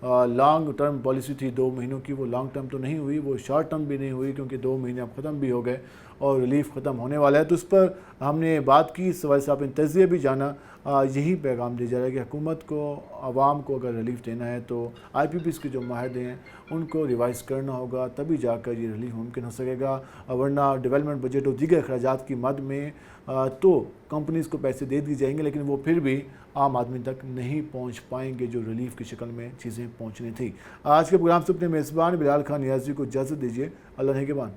लॉन्ग टर्म पॉलिसी थी 2 महीनों की, वो लॉन्ग टर्म तो नहीं हुई, वो शॉर्ट टर्म भी नहीं हुई, क्योंकि 2 महीने अब ख़त्म भी हो गए और रिलीफ ख़त्म होने वाला है। तो उस पर हमने बात की, इस सवाल से आपने तज़िया भी जाना। यही पैगाम दिया जा रहा है कि हुकूमत को, आवाम को अगर रिलीफ देना है तो IPPs के जो माहदे हैं उनको रिवाइज़ करना होगा, तभी जाकर ये रिलीफ मुमकिन हो सकेगा। वरना डेवलपमेंट बजट और दीगर अखराजात की मद में तो कंपनीज़ को पैसे दे दिए जाएंगे, लेकिन वो फिर भी आम आदमी तक नहीं पहुंच पाएंगे जो रिलीफ की शक्ल में चीज़ें पहुंचनी थी। आज के प्रोग्राम से अपने मेज़बान बिलाल खान नियाज़ी को इजाज़त दीजिए। अल्लाह ने के बाद।